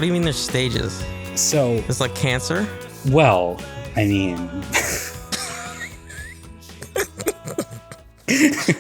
What do you mean there's stages? So it's like cancer? Well, I mean...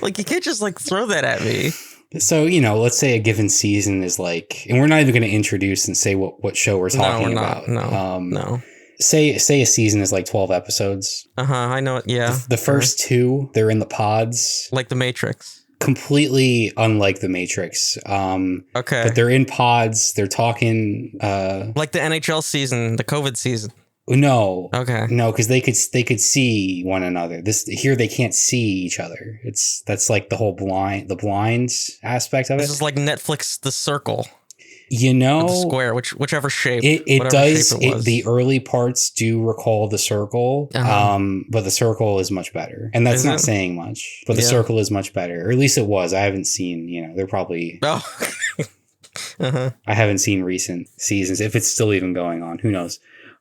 Like, you can't just, like, throw that at me. So, you know, let's say a given season is like... And we're not even going to introduce and say what show we're talking about. No. Say a season is like 12 episodes. I know it, yeah. The first two, they're in the pods. Like The Matrix. Completely unlike The Matrix. Okay. But they're in pods, they're talking... like the NHL season, the COVID season. No. Okay. No, because they could see one another. Here they can't see each other. That's like the whole blinds aspect of it. This is like Netflix The Circle. You know, the square, whichever shape. It does. The early parts do recall The Circle, but The Circle is much better, and that's not saying much. But The Circle is much better, or at least it was. I haven't seen. You know, they're probably. Oh. I haven't seen recent seasons. If it's still even going on, who knows?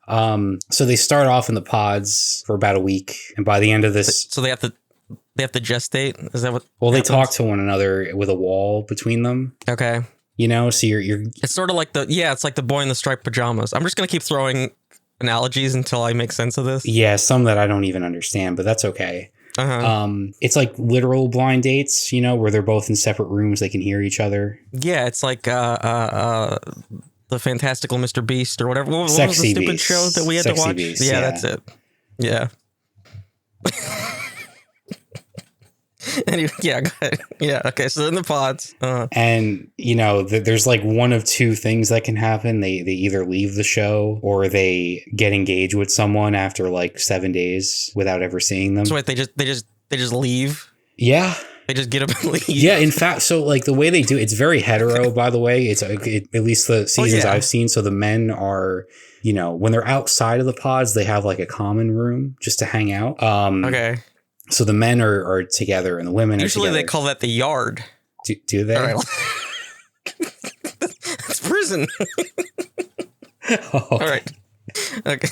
So they start off in the pods for about a week, and by the end of this, so they have to gestate. Is that what? Well, happens? They talk to one another with a wall between them. Okay. You know, so you're. It's sort of like it's like the boy in the striped pajamas. I'm just gonna keep throwing analogies until I make sense of this. Yeah, some that I don't even understand, but that's okay. It's like literal blind dates, you know, where they're both in separate rooms, they can hear each other. Yeah, it's like the Fantastical Mr. Beast or whatever. What was the stupid Beast. Show that we had to watch? Beast, yeah, that's it. Yeah. Anyway, yeah, go ahead. Yeah, okay, so in the pods. And, you know, there's like one of two things that can happen. They either leave the show or they get engaged with someone after like 7 days without ever seeing them. So wait, they just leave? Yeah. They just get up and leave. Yeah, in fact, so like the way they do it's very hetero, by the way. It's at least the seasons I've seen. So the men are, you know, when they're outside of the pods, they have like a common room just to hang out. Okay. So the men are together and the women usually are together. They call that the yard. Do they? All right. It's prison. All right. Okay.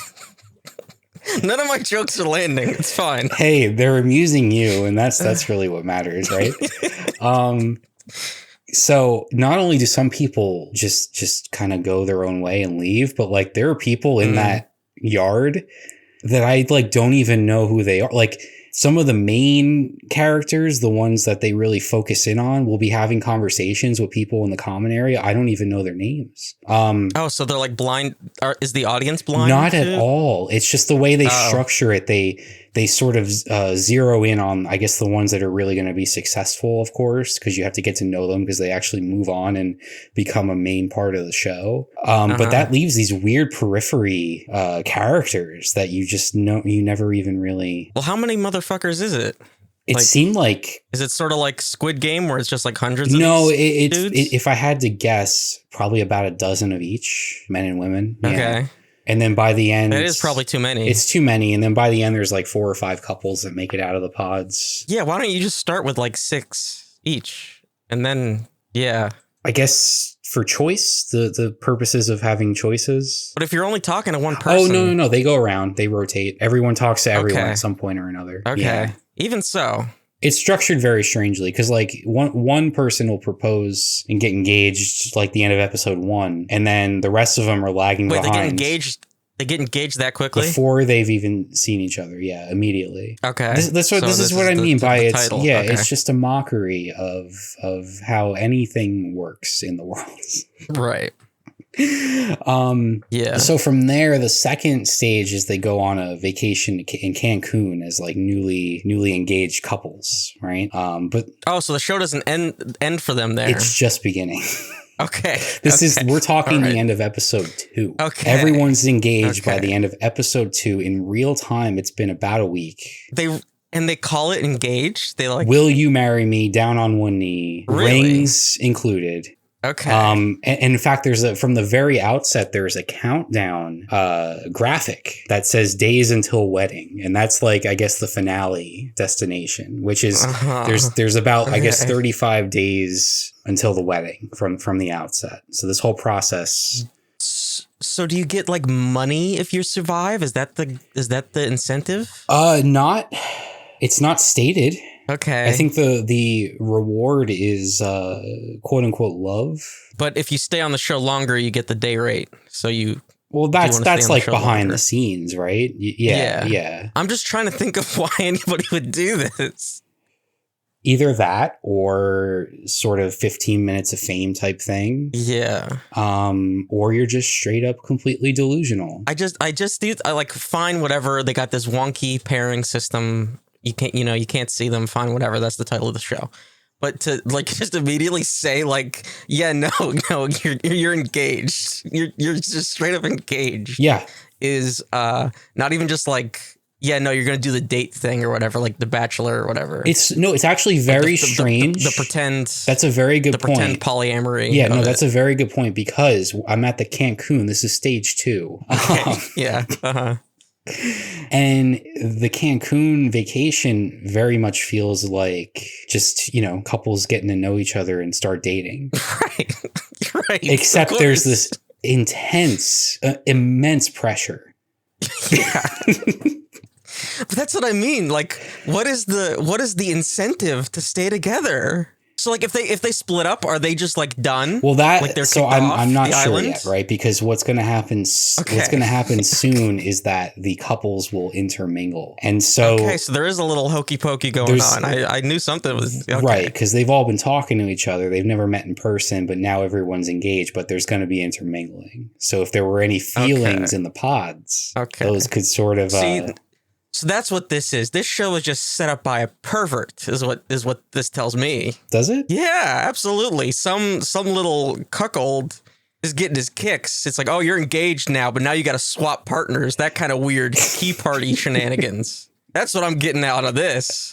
None of my jokes are landing. It's fine. Hey, they're amusing you, and that's really what matters, right? So not only do some people just kind of go their own way and leave, but like there are people in that yard that I like don't even know who they are. Like some of the main characters, the ones that they really focus in on, will be having conversations with people in the common area. I don't even know their names. So they're like blind. Is the audience blind? Not at all. It's just the way they structure it. They sort of zero in on, I guess, the ones that are really going to be successful, of course, because you have to get to know them because they actually move on and become a main part of the show. But that leaves these weird periphery characters that you just know you never even really. Well, how many motherfuckers is it? It seemed like... Is it sort of like Squid Game where it's just like hundreds of these dudes? If I had to guess, probably about a dozen of each, men and women. Yeah. Okay. And then by the end... It is probably too many. It's too many. And then by the end, there's like 4 or 5 couples that make it out of the pods. Yeah, why don't you just start with like 6 each? And then, yeah. I guess for choice, the purposes of having choices. But if you're only talking to one person... Oh, no. They go around. They rotate. Everyone talks to everyone at some point or another. Okay. Yeah. Even so... It's structured very strangely because like one person will propose and get engaged like the end of episode 1, and then the rest of them are lagging behind. They get engaged that quickly before they've even seen each other. Yeah, immediately. Okay, this is what I mean by it's title. Yeah, okay. It's just a mockery of how anything works in the world. Right. Yeah. So from there, the second stage is they go on a vacation in Cancun as like newly engaged couples, right? So the show doesn't end for them there. It's just beginning. Okay. We're talking the end of episode 2. Okay. Everyone's engaged by the end of episode 2 in real time. It's been about a week. They call it engaged. They like, will you marry me? Down on one knee, really? Rings included. Okay. And in fact, from the very outset, there's a countdown graphic that says days until wedding. And that's like, I guess, the finale destination, which is there's about, I guess, 35 days until the wedding from the outset. So this whole process. So do you get like money if you survive? Is that the incentive? It's not stated. Okay. I think the reward is quote unquote love. But if you stay on the show longer, you get the day rate. So you. Well, that's like behind the scenes, right? Yeah. I'm just trying to think of why anybody would do this. Either that or sort of 15 minutes of fame type thing. Yeah. Or you're just straight up completely delusional. I like find whatever. They got this wonky pairing system. You can't see them. Find whatever. That's the title of the show. But to like just immediately say like, yeah, no, you're engaged. You're just straight up engaged. Yeah. Is not even just like, yeah, no, you're going to do the date thing or whatever, like The Bachelor or whatever. It's actually very strange. The pretend. That's a very good point. Pretend polyamory. Yeah, no, that's a very good point because I'm at the Cancun. This is stage 2. Okay. Yeah. And the Cancun vacation very much feels like just, couples getting to know each other and start dating. Right. Except there's this intense, immense pressure. Yeah. But that's what I mean. Like, what is the incentive to stay together? So, like, if they split up, are they just like done? Well, like they're so I'm not sure island? yet, right? Because what's going to happen? Okay. What's going to happen soon is that the couples will intermingle, and so there is a little hokey pokey going on. I knew something was right because they've all been talking to each other. They've never met in person, but now everyone's engaged. But there's going to be intermingling. So if there were any feelings in the pods, those could sort of. So that's what this is. This show is just set up by a pervert, is what this tells me. Does it? Yeah, absolutely. Some little cuckold is getting his kicks. It's like, oh, you're engaged now, but now you got to swap partners. That kind of weird key party shenanigans. That's what I'm getting out of this.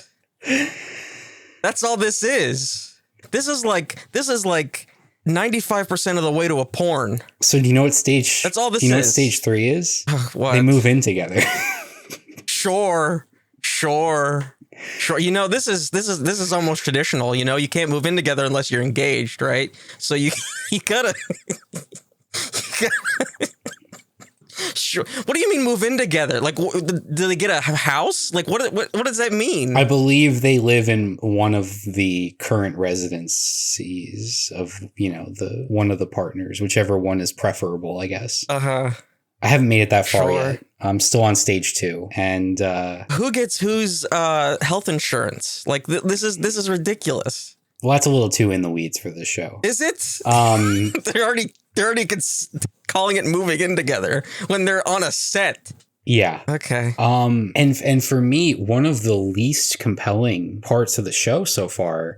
That's all this is. This is like 95% of the way to a porn. So do you know what stage? That's all this is. Do you know what stage 3 is? What? They move in together. Sure. This is almost traditional. You can't move in together unless you're engaged, right? So you gotta. Sure. What do you mean move in together? Like, do they get a house? Like, what does that mean? I believe they live in one of the current residencies of one of the partners, whichever one is preferable, I guess. I haven't made it that far yet. I'm still on stage 2. And who gets whose health insurance? Like this is ridiculous. Well, that's a little too in the weeds for this show. Is it? They're already calling it moving in together when they're on a set. Yeah. Okay. And for me, one of the least compelling parts of the show so far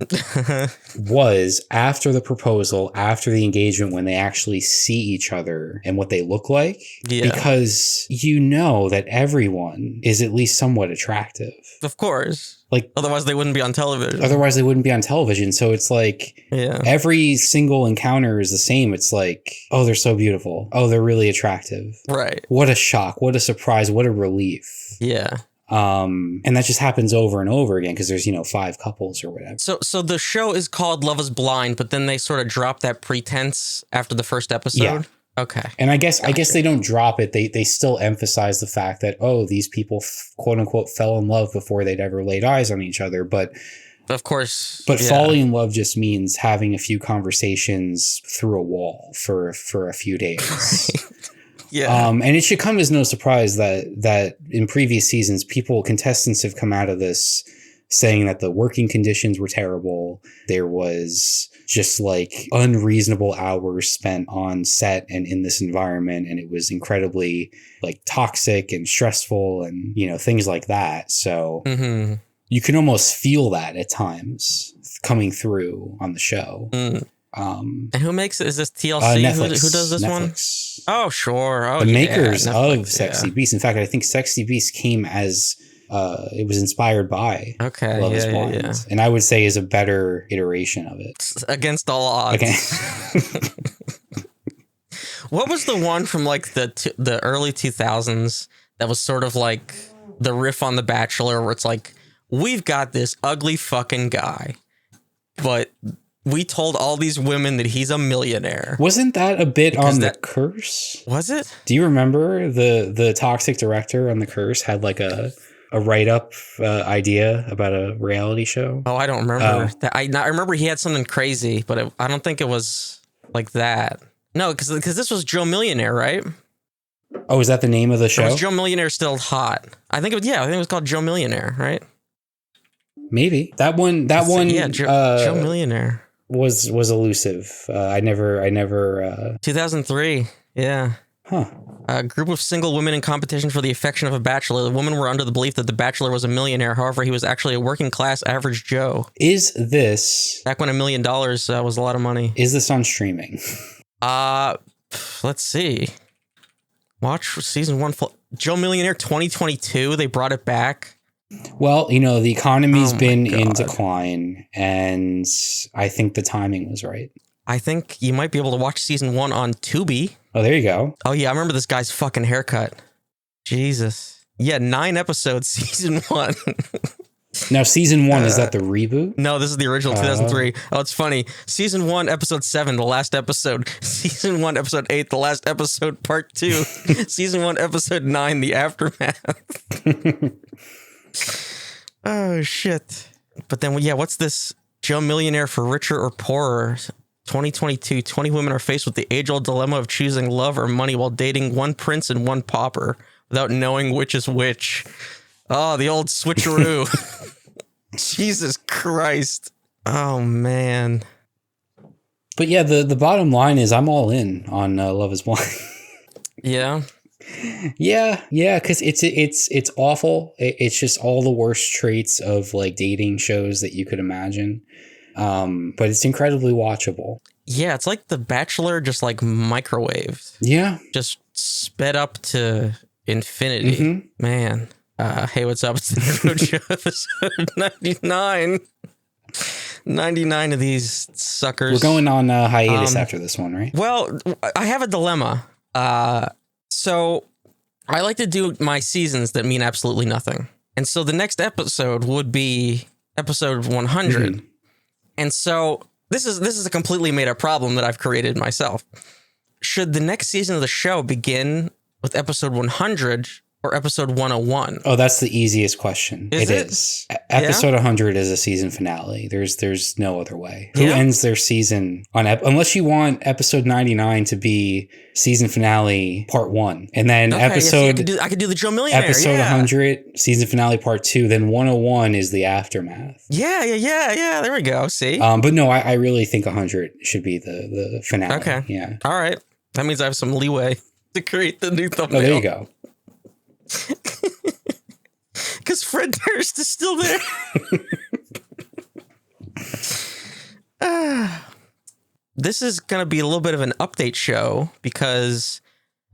was after the proposal, after the engagement, when they actually see each other and what they look like. Yeah. Because that everyone is at least somewhat attractive. Of course. Like, otherwise they wouldn't be on television. So it's like every single encounter is the same. It's like, oh, they're so beautiful. Oh, they're really attractive. Right. What a shock. What a surprise. What a relief. Yeah. And that just happens over and over again because there's 5 couples or whatever. So the show is called Love is Blind, but then they sort of drop that pretense after the first episode. Yeah. Okay. And I guess they don't drop it. They still emphasize the fact that, these people quote unquote fell in love before they'd ever laid eyes on each other. But of course, falling in love just means having a few conversations through a wall for a few days. Yeah. And it should come as no surprise that in previous seasons, contestants have come out of this saying that the working conditions were terrible. There was just like unreasonable hours spent on set and in this environment. And it was incredibly like toxic and stressful and, things like that. So you can almost feel that at times coming through on the show. And who makes it? Is this TLC? Netflix. Who does this Netflix. one? Oh, sure. Oh, the makers of Sexy Beast. In fact, I think Sexy Beast came as it was inspired by Love is Blind. Yeah. And I would say is a better iteration of it. Against all odds. Okay. What was the one from like the early 2000s that was sort of like the riff on The Bachelor where it's like, we've got this ugly fucking guy, but we told all these women that he's a millionaire. Wasn't that a bit on The Curse? Was it? Do you remember the toxic director on The Curse had like a a write-up idea about a reality show? Oh, I don't remember. I remember he had something crazy, but I don't think it was like that. No, because this was Joe Millionaire, right? Oh, is that the name of the show? Was Joe Millionaire still hot? I think it was called Joe Millionaire, right? Maybe that one. Yeah, Joe Millionaire was elusive. I never. 2003. Yeah. Huh. A group of single women in competition for the affection of a bachelor. The women were under the belief that the bachelor was a millionaire. However, he was actually a working class average Joe. Is this back when $1 million was a lot of money? Is this on streaming? Let's see. Watch season 1. Joe Millionaire 2022. They brought it back. Well, the economy's been in decline, and I think the timing was right. I think you might be able to watch season 1 on Tubi. Oh, there you go. Oh, yeah. I remember this guy's fucking haircut. Jesus. Yeah, 9 episodes, season 1. Now, season 1, is that the reboot? No, this is the original 2003. Oh, it's funny. Season 1, episode 7, the last episode. Season 1, episode 8, the last episode, part 2. Season 1, episode 9, the aftermath. Oh, shit. But then, yeah, what's this? Joe Millionaire for Richer or Poorer? 2022, 20 women are faced with the age-old dilemma of choosing love or money while dating one prince and one pauper without knowing which is which. Oh, the old switcheroo. Jesus Christ. Oh, man. But yeah, the bottom line is I'm all in on Love is Blind. Yeah. Yeah, because it's awful. It's just all the worst traits of like dating shows that you could imagine. But it's incredibly watchable. Yeah, it's like The Bachelor, just like microwaved. Yeah. Just sped up to infinity. Mm-hmm. Man. Hey, what's up? It's the Nerd Show, episode 99. 99 of these suckers. We're going on hiatus after this one, right? Well, I have a dilemma. So I like to do my seasons that mean absolutely nothing. And so the next episode would be episode 100. Mm-hmm. And so this is a completely made up problem that I've created myself. Should the next season of the show begin with episode 100 or episode 101? Oh, that's the easiest question. It is. Episode 100 is a season finale. There's no other way. Who ends their season on unless you want episode 99 to be season finale part 1, and then episode I could do the Joe Millionaire. Episode 100 season finale part 2, then 101 is the aftermath. Yeah. There we go. See. But no, I really think 100 should be the finale. Okay. Yeah. All right. That means I have some leeway to create the new thumbnail. Oh, there you go. Because Fred Durst is still there. This is going to be a little bit of an update show because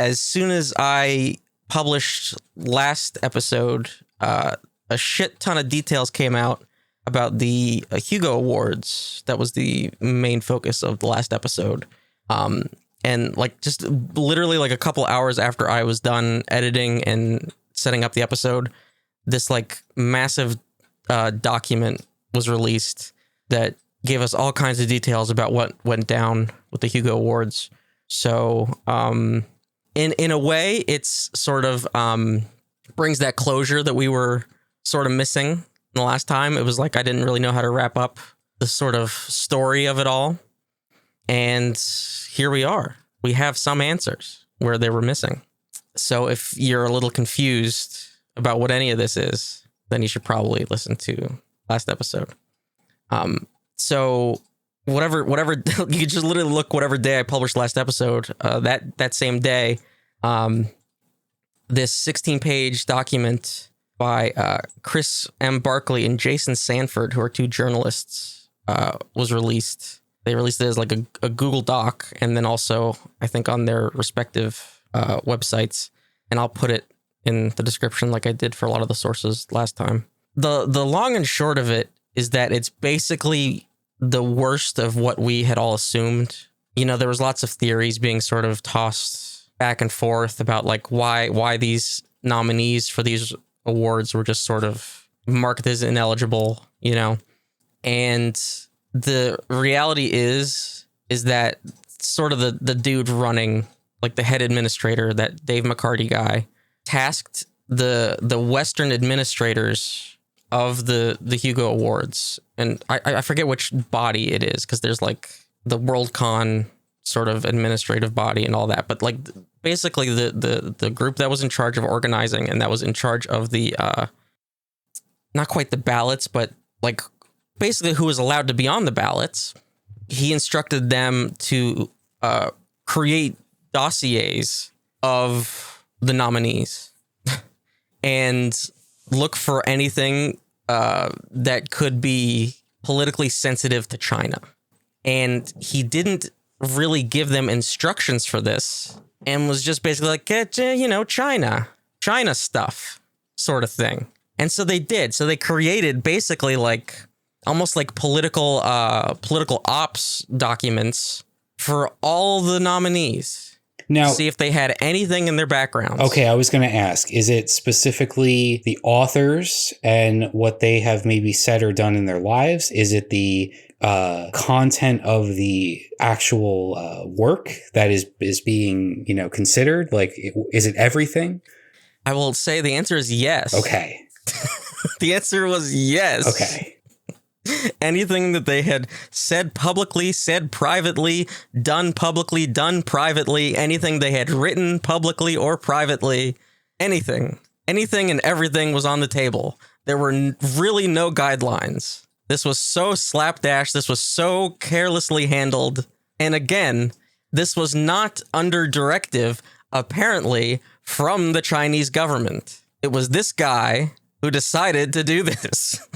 as soon as I published last episode, a shit ton of details came out about the Hugo Awards. That was the main focus of the last episode. And like just literally like a couple hours after I was done editing and setting up the episode, this like massive document was released that gave us all kinds of details about what went down with the Hugo Awards. So in a way, it's sort of brings that closure that we were sort of missing the last time. It was like I didn't really know how to wrap up the sort of story of it all. And here we are. We have some answers where they were missing. So if you're a little confused about what any of this is, then you should probably listen to last episode. So whatever, you can just literally look whatever day I published last episode, that same day, this 16-page document by Chris M. Barkley and Jason Sanford, who are 2 journalists, was released. They released it as like a Google Doc, and then also, I think, on their respective websites. And I'll put it in the description like I did for a lot of the sources last time. The long and short of it is that it's basically the worst of what we had all assumed. You know, there was lots of theories being sort of tossed back and forth about like why these nominees for these awards were just sort of marked as ineligible, you know. And the reality is that sort of the dude running, like the head administrator, that Dave McCarty guy, tasked the Western administrators of the Hugo Awards, and I forget which body it is, because there's like the Worldcon sort of administrative body and all that, but like basically the group that was in charge of organizing and that was in charge of the not quite the ballots, but like basically who was allowed to be on the ballots, he instructed them to create dossiers of the nominees and look for anything that could be politically sensitive to China. And he didn't really give them instructions for this and was just basically like, China stuff sort of thing. And so they did. So they created basically like almost like political ops documents for all the nominees. Now, see if they had anything in their backgrounds. Okay, I was going to ask, is it specifically the authors and what they have maybe said or done in their lives? Is it the content of the actual work that is being, considered? Like, is it everything? I will say the answer is yes. Okay. The answer was yes. Okay. Anything that they had said publicly, said privately, done publicly, done privately, anything they had written publicly or privately, anything and everything was on the table. There were really no guidelines. This was so slapdash. This was so carelessly handled. And again, this was not under directive, apparently, from the Chinese government. It was this guy who decided to do this.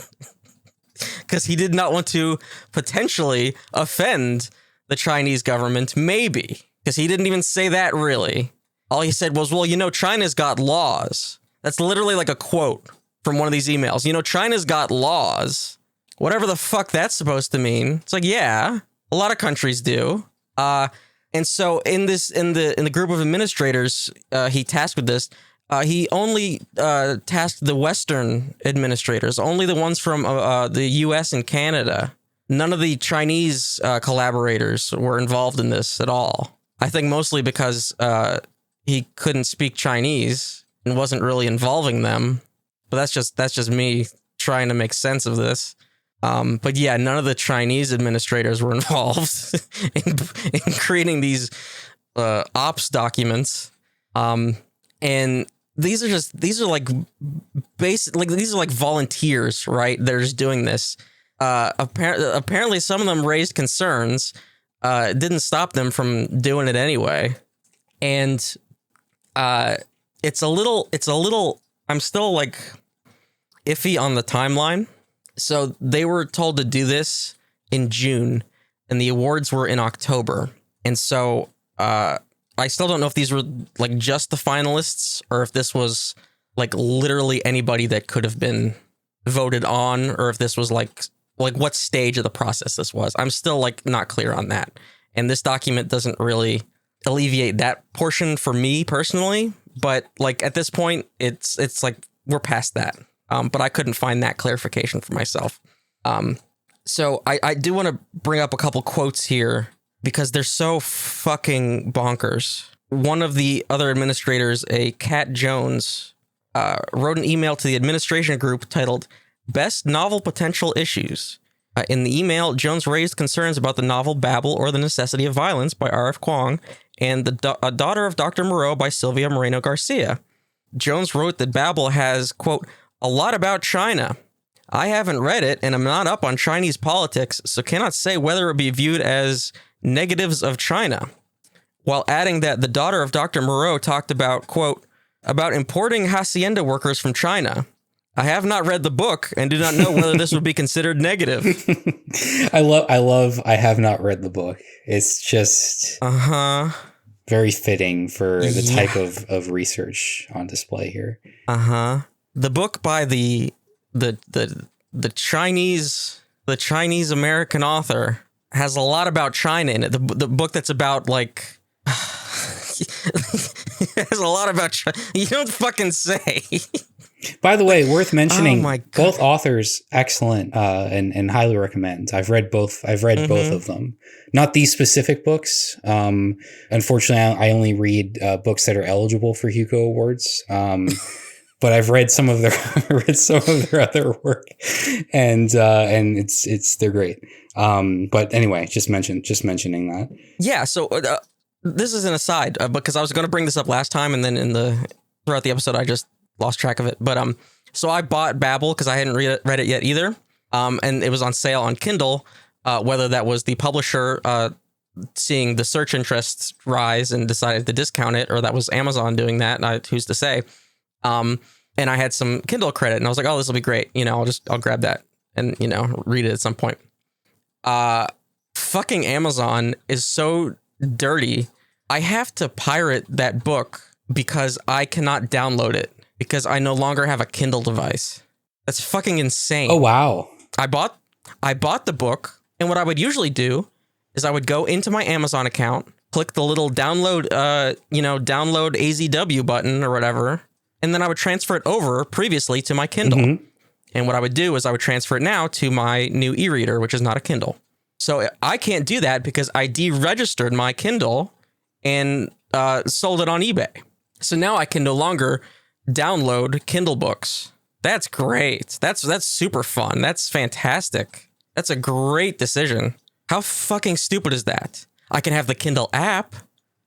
Because he did not want to potentially offend the Chinese government, maybe. Because he didn't even say that, really. All he said was, well, China's got laws. That's literally like a quote from one of these emails. China's got laws. Whatever the fuck that's supposed to mean. It's like, yeah, a lot of countries do. And so in the group of administrators he tasked with this, he only tasked the Western administrators, only the ones from the U.S. and Canada. None of the Chinese collaborators were involved in this at all. I think mostly because he couldn't speak Chinese and wasn't really involving them. But that's just me trying to make sense of this. But yeah, none of the Chinese administrators were involved in creating these ops documents. And these are like volunteers, right? They're just doing this. Apparently some of them raised concerns. It didn't stop them from doing it anyway. And it's a little I'm still like iffy on the timeline. So they were told to do this in June and the awards were in October. And so I still don't know if these were like just the finalists or if this was like literally anybody that could have been voted on, or if this was like what stage of the process this was. I'm still like not clear on that. And this document doesn't really alleviate that portion for me personally. But like at this point, it's like we're past that. But I couldn't find that clarification for myself. So I do want to bring up a couple quotes here because they're so fucking bonkers. One of the other administrators, a Kat Jones, wrote an email to the administration group titled Best Novel Potential Issues. In the email, Jones raised concerns about the novel Babel or the Necessity of Violence by R.F. Kuang and The Daughter of Dr. Moreau by Sylvia Moreno Garcia. Jones wrote that Babel has, quote, a lot about China. I haven't read it, and I'm not up on Chinese politics, so cannot say whether it would be viewed as negatives of China. While adding that The Daughter of Dr. Moreau talked about, quote, about importing hacienda workers from China. I have not read the book and do not know whether this would be considered negative. I love I have not read the book. It's just very fitting for the type of research on display here. The book by the Chinese American author has a lot about China in it. The book that's about like has a lot about China. You don't fucking say. By the way, worth mentioning, both authors, excellent and highly recommend. I've read both. Both of them. Not these specific books. Unfortunately, I only read books that are eligible for Hugo Awards. but I've read some of their other work, and they're great. But anyway, just mentioning that. Yeah. So this is an aside because I was going to bring this up last time, and then throughout the episode I just lost track of it. But so I bought Babel because I hadn't read it yet either. And it was on sale on Kindle. Whether that was the publisher seeing the search interests rise and decided to discount it, or that was Amazon doing that, who's to say? And I had some Kindle credit, and I was like, "Oh, this will be great. I'll grab that and read it at some point." Fucking Amazon is so dirty. I have to pirate that book because I cannot download it because I no longer have a Kindle device. That's fucking insane. Oh wow! I bought the book. And what I would usually do is I would go into my Amazon account, click the little download AZW button or whatever, and then I would transfer it over previously to my Kindle. Mm-hmm. And what I would do is I would transfer it now to my new e-reader, which is not a Kindle. So I can't do that because I deregistered my Kindle and sold it on eBay. So now I can no longer download Kindle books. That's great. That's super fun. That's fantastic. That's a great decision. How fucking stupid is that? I can have the Kindle app.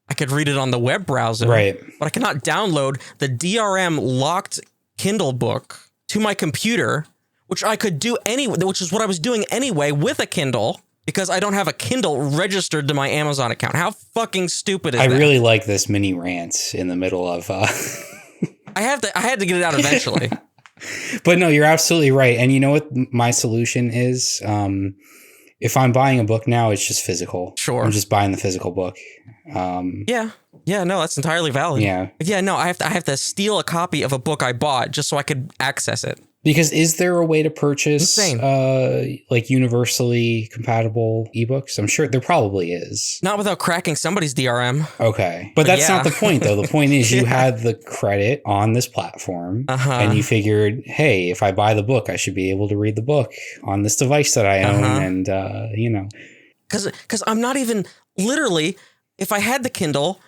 I could read it on the web browser. Right. But I cannot download the DRM locked Kindle book to my computer, which I could do anyway, which is what I was doing anyway with a Kindle because I don't have a Kindle registered to my Amazon account. How fucking stupid is that? I really like this mini rant in the middle of... I had to get it out eventually. But no, you're absolutely right. And you know what my solution is? If I'm buying a book now, it's just physical. Sure. I'm just buying the physical book. Yeah, no, that's entirely valid. Yeah, no, I have to steal a copy of a book I bought just so I could access it. Because is there a way to purchase like universally compatible ebooks? I'm sure there probably is. Not without cracking somebody's DRM. Okay. But that's not the point, though. The point is you had the credit on this platform and you figured, hey, if I buy the book, I should be able to read the book on this device that I own. And, Because I'm not even literally, if I had the Kindle,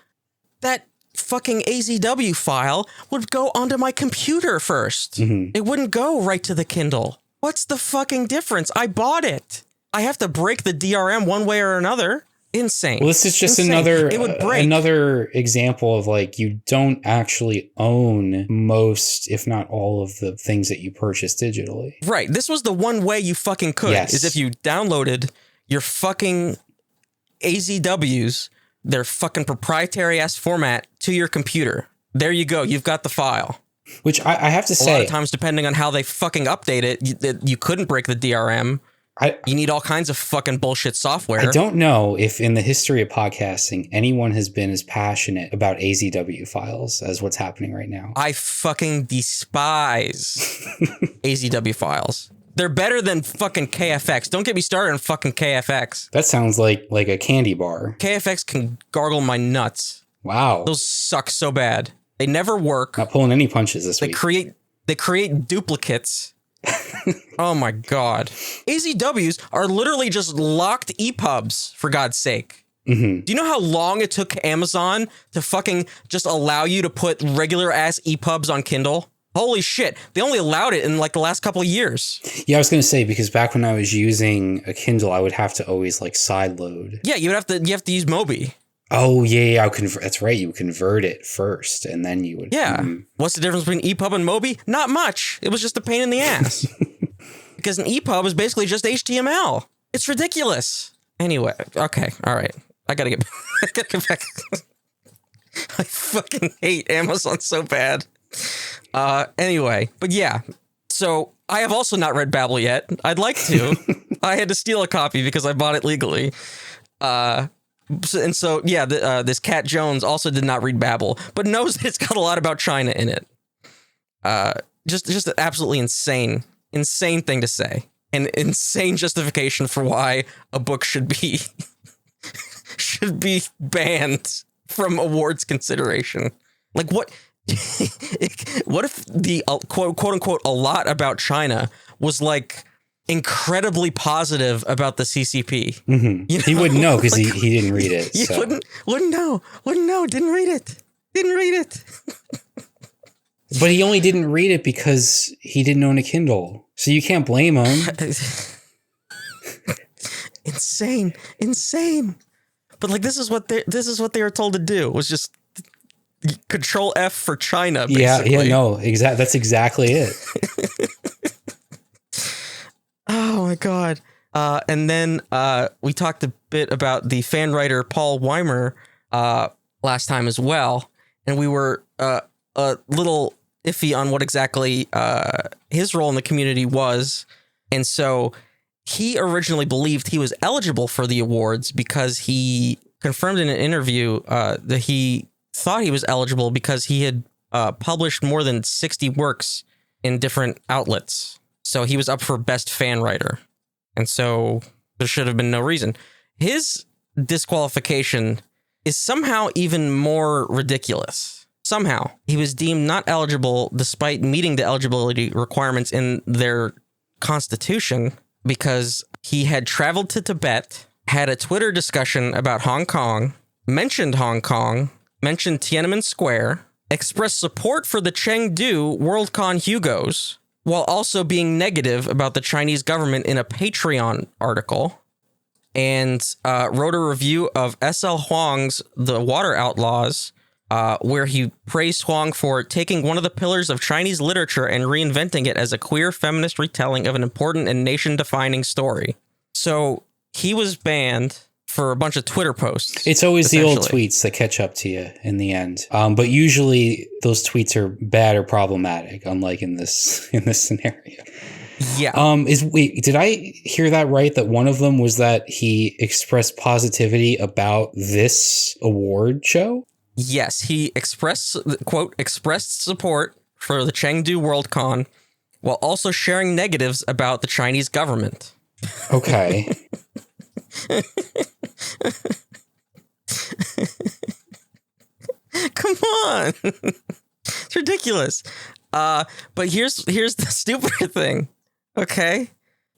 that fucking AZW file would go onto my computer first. Mm-hmm. It wouldn't go right to the Kindle. What's the fucking difference? I bought it. I have to break the DRM one way or another. Insane. Well, this is just another example of like you don't actually own most, if not all, of the things that you purchase digitally. Right. This was the one way you fucking could. Yes. Is if you downloaded your fucking AZWs, their fucking proprietary ass format, to your computer. There you go. You've got the file. Which I have to say, a lot of times, depending on how they fucking update it, you couldn't break the DRM. You need all kinds of fucking bullshit software. I don't know if in the history of podcasting, anyone has been as passionate about AZW files as what's happening right now. I fucking despise AZW files. They're better than fucking KFX. Don't get me started on fucking KFX. That sounds like a candy bar. KFX can gargle my nuts. Wow. Those suck so bad. They never work. Not pulling any punches this week. They create duplicates. Oh my God. AZWs are literally just locked EPUBs, for God's sake. Mm-hmm. Do you know how long it took Amazon to fucking just allow you to put regular ass EPUBs on Kindle? Holy shit. They only allowed it in like the last couple of years. Yeah, I was going to say, because back when I was using a Kindle, I would have to always like side load. Yeah, you have to use Mobi. Oh, yeah. That's right. You would convert it first and then you would. Yeah. What's the difference between EPUB and Mobi? Not much. It was just a pain in the ass. Because an EPUB is basically just HTML. It's ridiculous. Anyway. Okay. All right. I gotta get back. I fucking hate Amazon so bad. Anyway, but yeah, so I have also not read Babel yet. I'd like to. I had to steal a copy because I bought it legally. This Cat Jones also did not read Babel, but knows that it's got a lot about China in it. Just an absolutely insane thing to say. An insane justification for why a book should be banned from awards consideration. Like what? What if the quote unquote a lot about China was like incredibly positive about the CCP? Mm-hmm. You know? He wouldn't know because he didn't read it. You wouldn't know. Didn't read it. But he only didn't read it because he didn't own a Kindle. So you can't blame him. Insane. But like this is what they were told to do, was just Control F for China, basically. Yeah, no, that's exactly it. Oh my God. And then we talked a bit about the fan writer Paul Weimer last time as well, and we were a little iffy on what exactly his role in the community was. And so he originally believed he was eligible for the awards because he confirmed in an interview that he thought he was eligible because he had published more than 60 works in different outlets. So he was up for best fan writer. And so there should have been no reason. His disqualification is somehow even more ridiculous. Somehow he was deemed not eligible despite meeting the eligibility requirements in their constitution because he had traveled to Tibet, had a Twitter discussion about Hong Kong, mentioned Tiananmen Square, expressed support for the Chengdu Worldcon Hugos, while also being negative about the Chinese government in a Patreon article, and wrote a review of S.L. Huang's The Water Outlaws, where he praised Huang for taking one of the pillars of Chinese literature and reinventing it as a queer feminist retelling of an important and nation-defining story. So he was banned for a bunch of Twitter posts. It's always the old tweets that catch up to you in the end. But usually those tweets are bad or problematic, unlike in this scenario. Yeah. Did I hear that right? That one of them was that he expressed positivity about this award show? Yes, he expressed support for the Chengdu Worldcon while also sharing negatives about the Chinese government. Okay. Come on. It's ridiculous. But here's the stupider thing. Okay.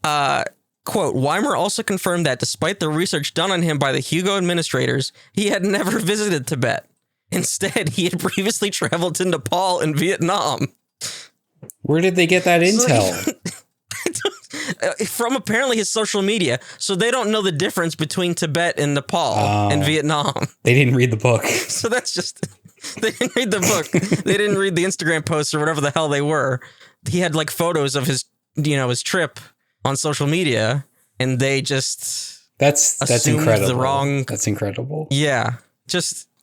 Quote, Weimer also confirmed that despite the research done on him by the Hugo administrators, he had never visited Tibet. Instead, he had previously traveled to Nepal and Vietnam. Where did they get that intel? From apparently his social media. So they don't know the difference between Tibet and Nepal and Vietnam. They didn't read the book. So that's just, they didn't read the book. They didn't read the Instagram posts or whatever the hell they were. He had like photos of his trip on social media, and they just that's incredible. That's incredible. Yeah.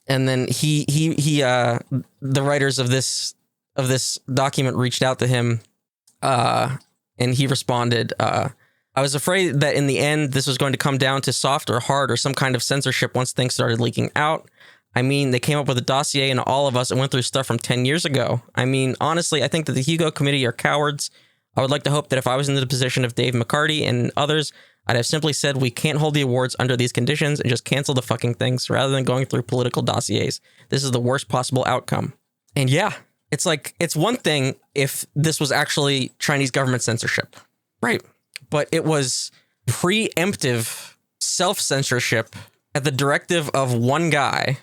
And then he the writers of this document reached out to him, and he responded, I was afraid that in the end, this was going to come down to soft or hard or some kind of censorship once things started leaking out. I mean, they came up with a dossier and all of us and went through stuff from 10 years ago. I mean, honestly, I think that the Hugo committee are cowards. I would like to hope that if I was in the position of Dave McCarty and others, I'd have simply said we can't hold the awards under these conditions and just cancel the fucking things rather than going through political dossiers. This is the worst possible outcome. And yeah, it's like, it's one thing if this was actually Chinese government censorship, right? But it was preemptive self-censorship at the directive of one guy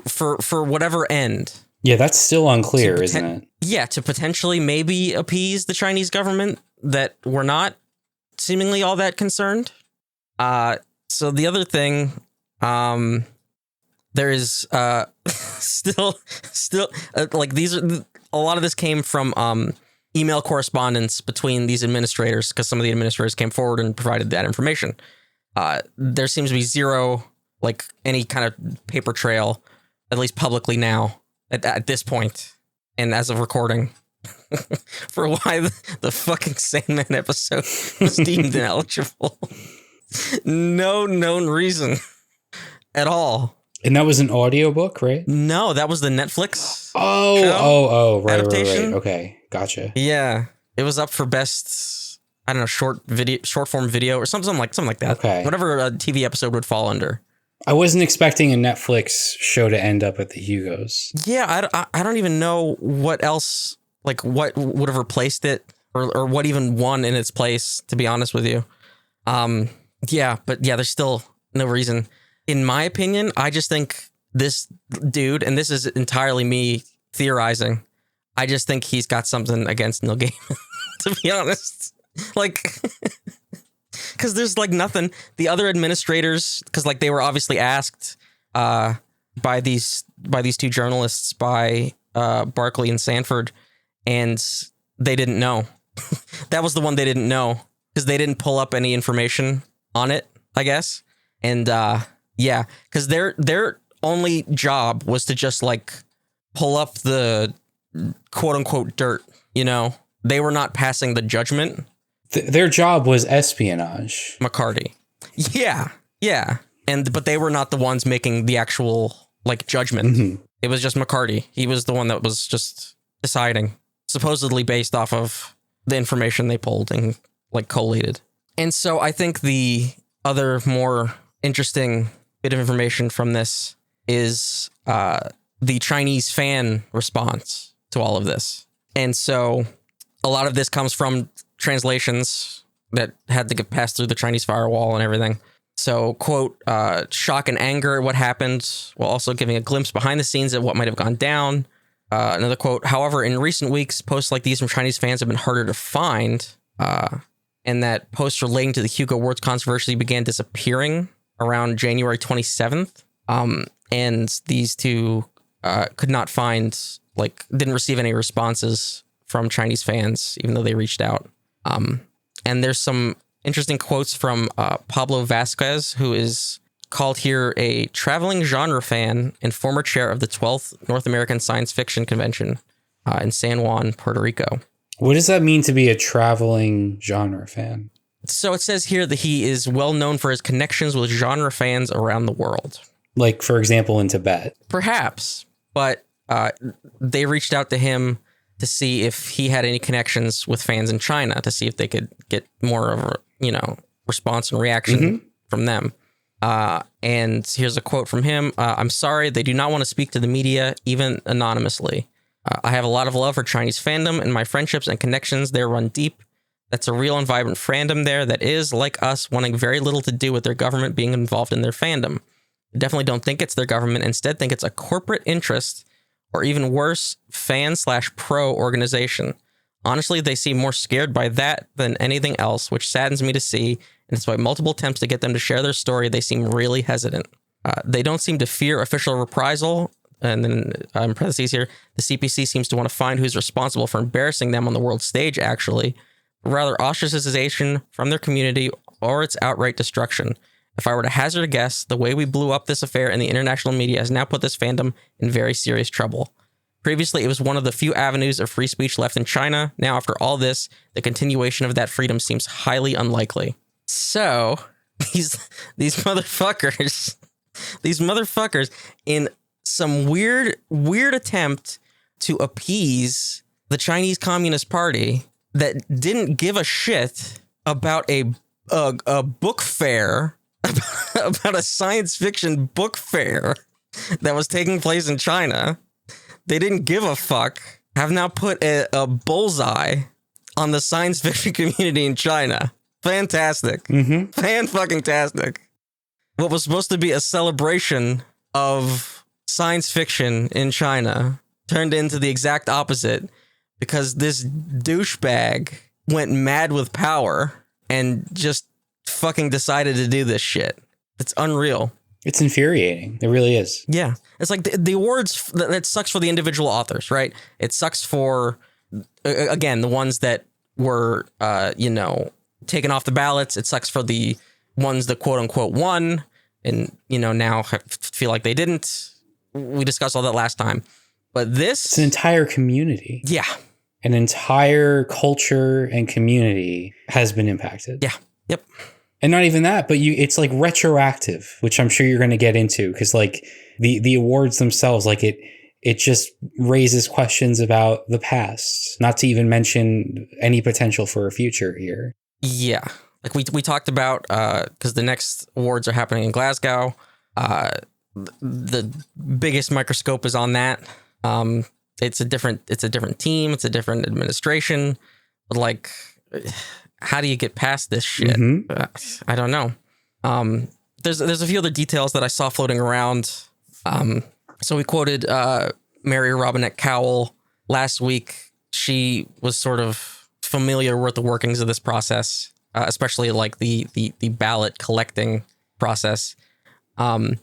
for whatever end. Yeah, that's still unclear, isn't it? Yeah, to potentially maybe appease the Chinese government that we're not seemingly all that concerned. So the other thing, there is still like these are a lot of this came from email correspondence between these administrators, because some of the administrators came forward and provided that information. There seems to be zero, like any kind of paper trail, at least publicly now at this point, and as of recording, for why the fucking Sandman episode was deemed ineligible. No known reason at all. And that was an audiobook, right? No, that was the Netflix. Right. Adaptation. Okay, gotcha. Yeah, it was up for best, I don't know, short form video or something like that. Okay, whatever a TV episode would fall under. I wasn't expecting a Netflix show to end up at the Hugos. Yeah, I don't even know what else, like what would have replaced it or what even won in its place, to be honest with you. Yeah, but yeah, there's still no reason. In my opinion, I just think this dude, and this is entirely me theorizing, I just think he's got something against Neil Gaiman, to be honest. Like, because there's like nothing. The other administrators, because like they were obviously asked by these two journalists, by Barkley and Sanford, and they didn't know. That was the one they didn't know because they didn't pull up any information on it, I guess. And yeah, because their only job was to just like pull up the quote unquote dirt. You know, they were not passing the judgment. Their job was espionage. McCarty. Yeah. But they were not the ones making the actual like judgment. Mm-hmm. It was just McCarty. He was the one that was just deciding, supposedly based off of the information they pulled and like collated. And so I think the other more interesting bit of information from this is the Chinese fan response to all of this. And so a lot of this comes from translations that had to get passed through the Chinese firewall and everything. So, quote, shock and anger at what happened, while also giving a glimpse behind the scenes at what might have gone down. Another quote, however, in recent weeks, posts like these from Chinese fans have been harder to find, and that posts relating to the Hugo Awards controversy began disappearing around January 27th. And these two could not find, like, didn't receive any responses from Chinese fans, even though they reached out. And there's some interesting quotes from Pablo Vasquez, who is called here a traveling genre fan and former chair of the 12th North American Science Fiction Convention in San Juan, Puerto Rico. What does that mean to be a traveling genre fan? So it says here that he is well known for his connections with genre fans around the world. Like, for example, in Tibet? Perhaps. But they reached out to him to see if he had any connections with fans in China, to see if they could get more of a, response and reaction from them. And here's a quote from him. I'm sorry, they do not want to speak to the media, even anonymously. I have a lot of love for Chinese fandom, and my friendships and connections there run deep. That's a real and vibrant fandom there that is, like us, wanting very little to do with their government being involved in their fandom. I definitely don't think it's their government. Instead, think it's a corporate interest, or even worse, fan/pro organization. Honestly, they seem more scared by that than anything else, which saddens me to see. And despite multiple attempts to get them to share their story, they seem really hesitant. They don't seem to fear official reprisal. And then in parentheses here, the CPC seems to want to find who's responsible for embarrassing them on the world stage, actually. Rather ostracization from their community or its outright destruction. If I were to hazard a guess, the way we blew up this affair in the international media has now put this fandom in very serious trouble. Previously, it was one of the few avenues of free speech left in China. Now, after all this, the continuation of that freedom seems highly unlikely. So, these motherfuckers, in some weird attempt to appease the Chinese Communist Party that didn't give a shit about a book fair, about a science fiction book fair that was taking place in China. They didn't give a fuck. Have now put a bullseye on the science fiction community in China. Fantastic. Fan-fucking-tastic. What was supposed to be a celebration of science fiction in China turned into the exact opposite because this douchebag went mad with power and just fucking decided to do this shit. It's unreal. It's infuriating. It really is. Yeah. It's like the awards, that sucks for the individual authors, right? It sucks for, again, the ones that were, taken off the ballots. It sucks for the ones that quote unquote won and, now feel like they didn't. We discussed all that last time. But this... It's an entire community. Yeah. An entire culture and community has been impacted. Yeah. Yep. And not even that, but it's like retroactive, which I'm sure you're going to get into because like the awards themselves, like it just raises questions about the past, not to even mention any potential for a future here. Yeah. Like we talked about, because the next awards are happening in Glasgow. The biggest microscope is on that. It's a different team. It's a different administration. But like, how do you get past this shit? I don't know. There's a few other details that I saw floating around. So we quoted Mary Robinette Cowell, last week she was sort of familiar with the workings of this process, especially like the ballot collecting process. And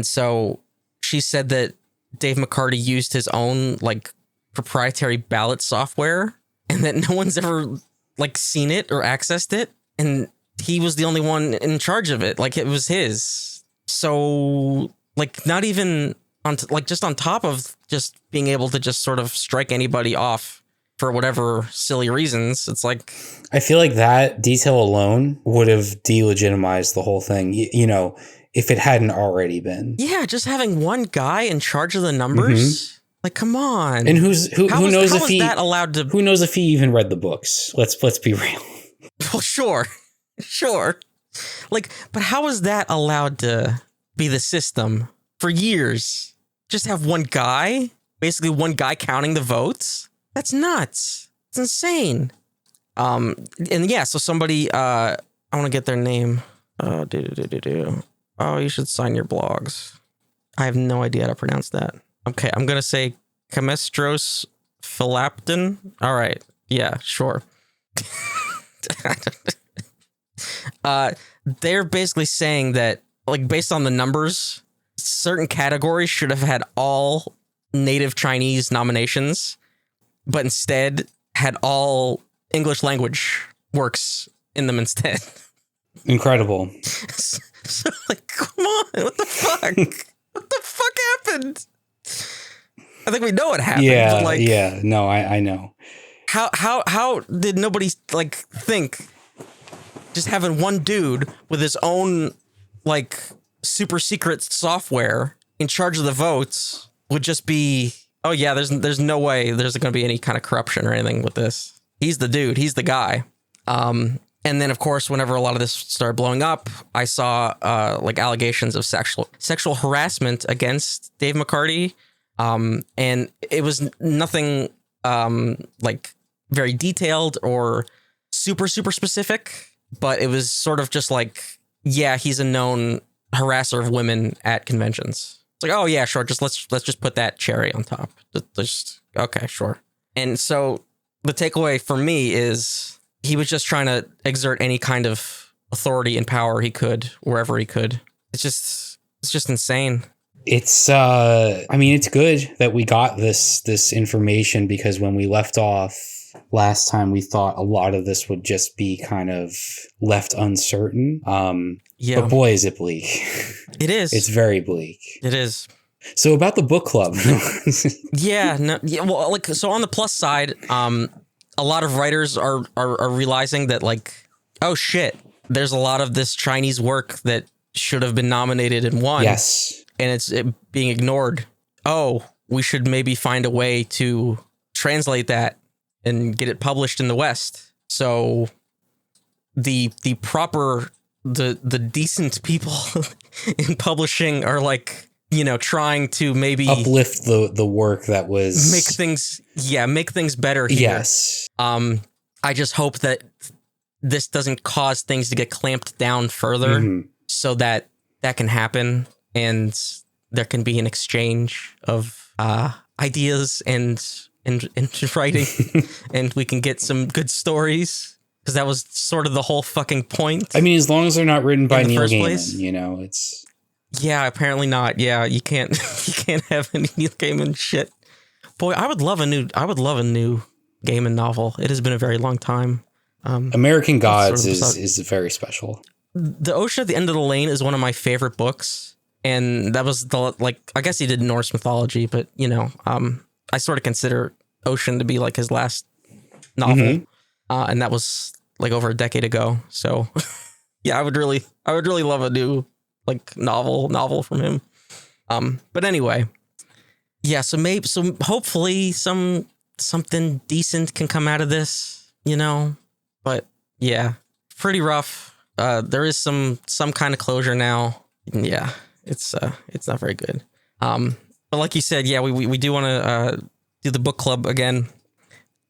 so she said that Dave McCarty used his own like proprietary ballot software and that no one's ever like seen it or accessed it. And he was the only one in charge of it. Like it was his. So like not even on just on top of just being able to just sort of strike anybody off for whatever silly reasons. It's like, I feel like that detail alone would have delegitimized the whole thing, you know, if it hadn't already been. Yeah, just having one guy in charge of the numbers. Like, come on. And who knows if he that allowed to? Who knows if he even read the books? Let's be real. Well, sure. Like, but how is that allowed to be the system for years? Just have one guy, basically one guy counting the votes. That's nuts. It's insane. And yeah, so somebody, I want to get their name. Oh, you should sign your blogs. I have no idea how to pronounce that. Okay, I'm going to say Kamestros Philapton. All right. Yeah, sure. They're basically saying that, like, based on the numbers, certain categories should have had all native Chinese nominations, but instead had all English language works in them instead. Incredible. So, like, come on, what the fuck? What the fuck happened? I think we know what happened. Yeah, but like, yeah. No, I know. How did nobody like think just having one dude with his own like super secret software in charge of the votes would just be, oh yeah, there's no way there's going to be any kind of corruption or anything with this. He's the dude. He's the guy. And then, of course, whenever a lot of this started blowing up, I saw like allegations of sexual harassment against Dave McCarty. And it was nothing like very detailed or super specific, but it was sort of just like, yeah, he's a known harasser of women at conventions. It's like, oh yeah, sure. Just let's just put that cherry on top. Just okay, sure. And so the takeaway for me is he was just trying to exert any kind of authority and power he could wherever he could. It's just insane. It's I mean, it's good that we got this information, because when we left off last time, we thought a lot of this would just be kind of left uncertain. Yeah. But boy, is it bleak. It is. It's very bleak. It is. So about the book club. Yeah. Well, like, so on the plus side, a lot of writers are realizing that, like, oh shit, there's a lot of this Chinese work that should have been nominated and won. Yes. And it's being ignored. Oh, we should maybe find a way to translate that and get it published in the West. So the proper, the decent people in publishing are like, you know, trying to maybe uplift the work that was make things better here. Yes. I just hope that this doesn't cause things to get clamped down further, so that can happen and there can be an exchange of ideas and writing, and we can get some good stories, because that was sort of the whole fucking point. I mean, as long as they're not written by Neil Gaiman, you know, it's. Yeah, apparently not. Yeah, you can't have any Neil Gaiman shit. Boy, I would love a new Gaiman novel. It has been a very long time. American Gods is very special. The Ocean at the End of the Lane is one of my favorite books, and that was I guess he did Norse mythology, but you know, I sort of consider Ocean to be like his last novel, and that was like over a decade ago. So yeah, I would really love a new like novel from him. But anyway, yeah, so hopefully something decent can come out of this, you know. But yeah, pretty rough. There is some kind of closure now. Yeah, it's not very good. But like you said, yeah, we do want to do the book club again.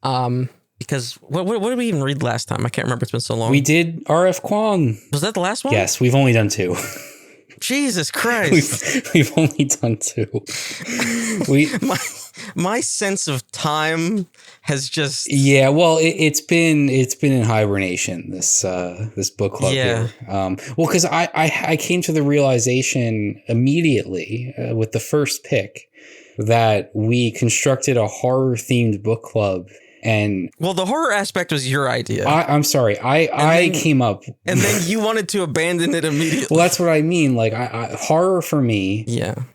Because what did we even read last time? I can't remember. It's been so long. We did R.F. Kuang. Was that the last one? Yes, we've only done 2. Jesus Christ. We've only done 2. My sense of time has just well, it's been in hibernation, this book club here. Well, because I came to the realization immediately with the first pick that we constructed a horror themed book club. And well, the horror aspect was your idea. I'm sorry. I came up, and then you wanted to abandon it immediately. Well, that's what I mean. Like, horror for me,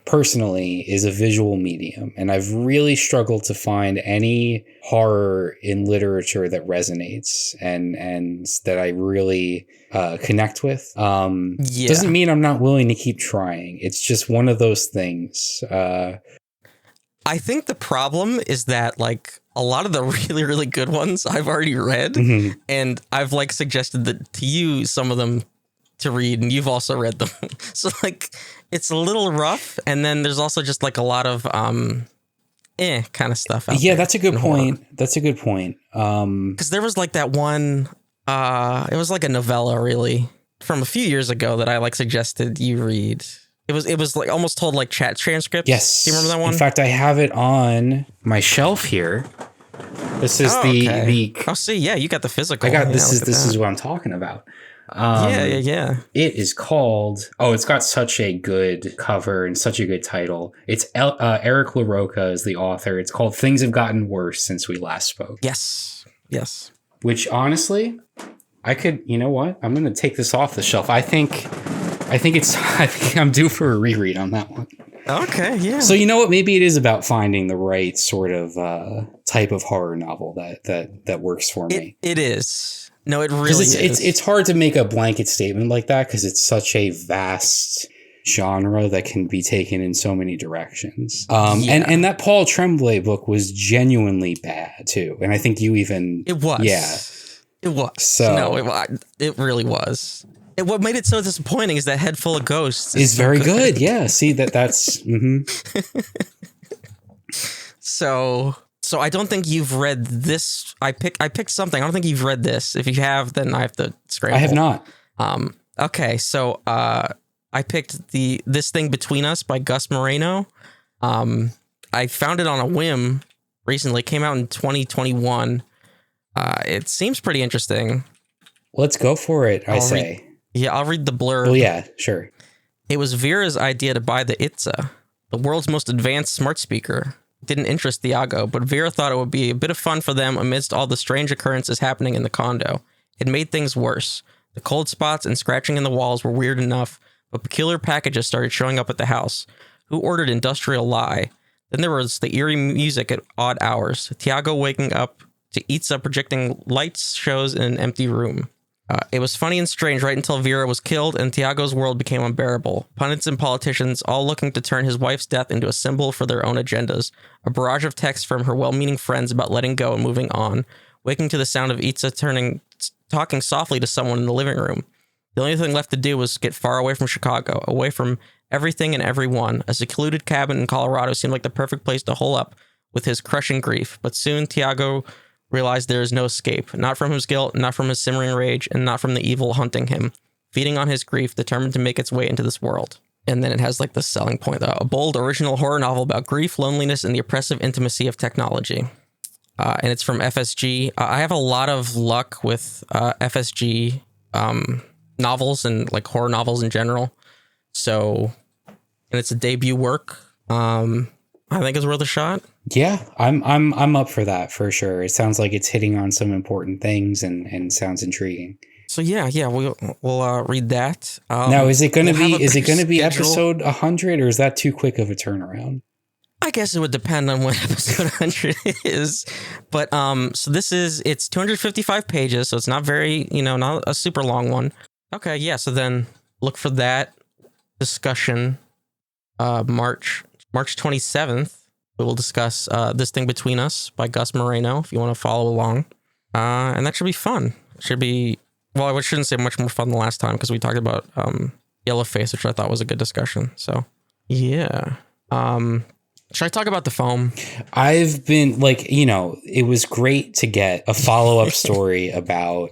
personally, is a visual medium, and I've really struggled to find any horror in literature that resonates and that I really connect with. Doesn't mean I'm not willing to keep trying. It's just one of those things. I think the problem is that, like, a lot of the really, really good ones I've already read, and I've, like, suggested to you some of them to read, and you've also read them. So, like, it's a little rough, and then there's also just, like, a lot of kind of stuff out there. That's a good point. That's a good point. Because there was, like, that one, it was, like, a novella, really, from a few years ago that I, like, suggested you read. It was like almost told like chat transcripts. Yes. Do you remember that one? In fact, I have it on my shelf here. This is the Oh, see, yeah, you got the physical. I got this is what I'm talking about. Yeah. It is called. Oh, it's got such a good cover and such a good title. It's Eric LaRocca is the author. It's called "Things Have Gotten Worse Since We Last Spoke." Yes. Which honestly, I could. You know what? I'm going to take this off the shelf. I think I'm due for a reread on that one. Okay, yeah. So you know what? Maybe it is about finding the right sort of type of horror novel that works for me. It is. No, it really is. It's hard to make a blanket statement like that because it's such a vast genre that can be taken in so many directions. And that Paul Tremblay book was genuinely bad too. And I think you even... It was. Yeah. It was. So, no, it really was. What made it so disappointing is that Head Full of Ghosts is very good. Yeah. See, that's... So I don't think you've read this. I picked something. I don't think you've read this. If you have, then I have to scramble. I have not. Okay. So I picked This Thing Between Us by Gus Moreno. I found it on a whim recently. It came out in 2021. It seems pretty interesting. Let's go for it, I say. I'll read the blurb. Oh, yeah, sure. It was Vera's idea to buy the Itza, the world's most advanced smart speaker. It didn't interest Thiago, but Vera thought it would be a bit of fun for them amidst all the strange occurrences happening in the condo. It made things worse. The cold spots and scratching in the walls were weird enough, but peculiar packages started showing up at the house. Who ordered Industrial Lie? Then there was the eerie music at odd hours. Thiago waking up to Itza projecting lights shows in an empty room. It was funny and strange right until Vera was killed and Thiago's world became unbearable. Pundits and politicians all looking to turn his wife's death into a symbol for their own agendas. A barrage of texts from her well-meaning friends about letting go and moving on. Waking to the sound of Itza talking softly to someone in the living room. The only thing left to do was get far away from Chicago, away from everything and everyone. A secluded cabin in Colorado seemed like the perfect place to hole up with his crushing grief. But soon Thiago realized there is no escape, not from his guilt, not from his simmering rage, and not from the evil hunting him, feeding on his grief, determined to make its way into this world. And then it has like the selling point, though. A bold, original horror novel about grief, loneliness, and the oppressive intimacy of technology. And it's from FSG. I have a lot of luck with FSG novels and like horror novels in general. So, and it's a debut work. I think it's worth a shot. Yeah, I'm up for that for sure. It sounds like it's hitting on some important things and sounds intriguing. So yeah, we'll read that. Now, is it going to be episode 100 or is that too quick of a turnaround? I guess it would depend on what episode 100 is. But so it's 255 pages, so it's not very, not a super long one. Okay, yeah, so then look for that discussion March 27th. We will discuss This Thing Between Us by Gus Moreno, if you want to follow along. And that should be fun. It should be, well, I shouldn't say much more fun than last time because we talked about Yellowface, which I thought was a good discussion. So, yeah. Should I talk about the foam? I've been it was great to get a follow-up story about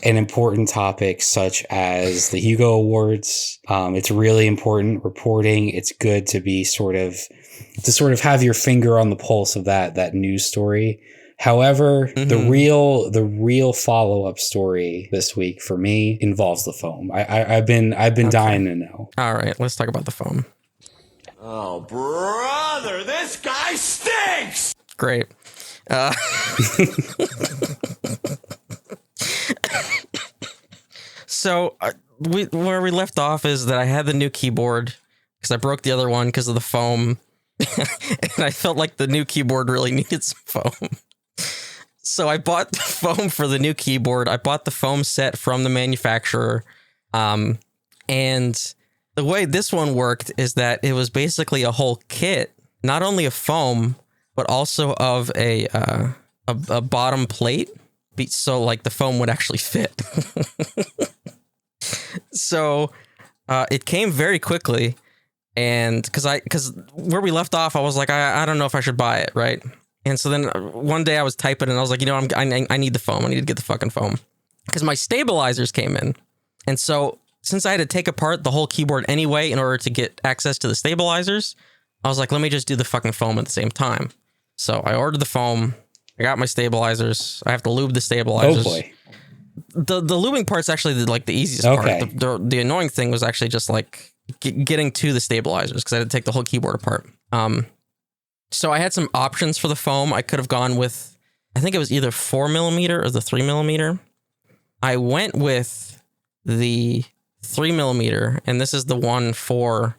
an important topic such as the Hugo Awards. It's really important reporting. It's good to be sort of have your finger on the pulse of that news story. However, the real follow-up story this week for me involves the foam. I've been dying to know. All right, let's talk about the foam. Oh, brother, this guy stinks! Great. So where we left off is that I had the new keyboard because I broke the other one because of the foam. And I felt like the new keyboard really needed some foam. So I bought the foam for the new keyboard. I bought the foam set from the manufacturer. And the way this one worked is that it was basically a whole kit, not only of foam, but also of a bottom plate. So like the foam would actually fit. So it came very quickly. And because where we left off, I was like, I don't know if I should buy it. Right. And so then one day I was typing and I was like, I need the foam. I need to get the fucking foam because my stabilizers came in. And so since I had to take apart the whole keyboard anyway, in order to get access to the stabilizers, I was like, let me just do the fucking foam at the same time. So I ordered the foam. I got my stabilizers. I have to lube the stabilizers. Oh boy. The lubing part's actually the easiest part. The annoying thing was actually just like getting to the stabilizers because I had to take the whole keyboard apart. So I had some options for the foam. I could have gone with, I think it was either 4mm or the 3mm. I went with the 3mm, and this is the one for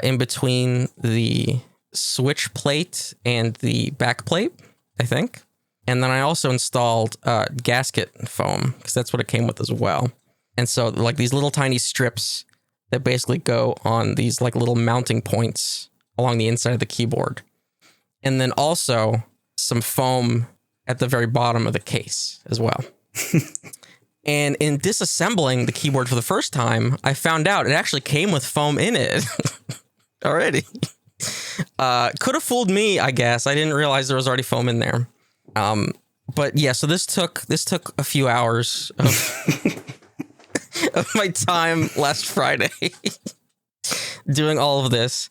in between the switch plate and the back plate, I think. And then I also installed gasket foam because that's what it came with as well. And so like these little tiny strips that basically go on these like little mounting points along the inside of the keyboard. And then also some foam at the very bottom of the case as well. And in disassembling the keyboard for the first time, I found out it actually came with foam in it already. Could have fooled me, I guess. I didn't realize there was already foam in there. But yeah, so this took a few hours of my time last Friday doing all of this.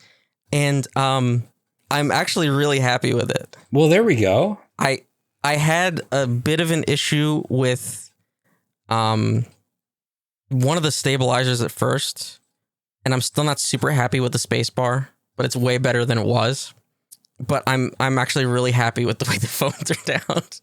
And I'm actually really happy with it. Well, there we go. I had a bit of an issue with one of the stabilizers at first, and I'm still not super happy with the space bar, but it's way better than it was. But I'm actually really happy with the way the foam turned out.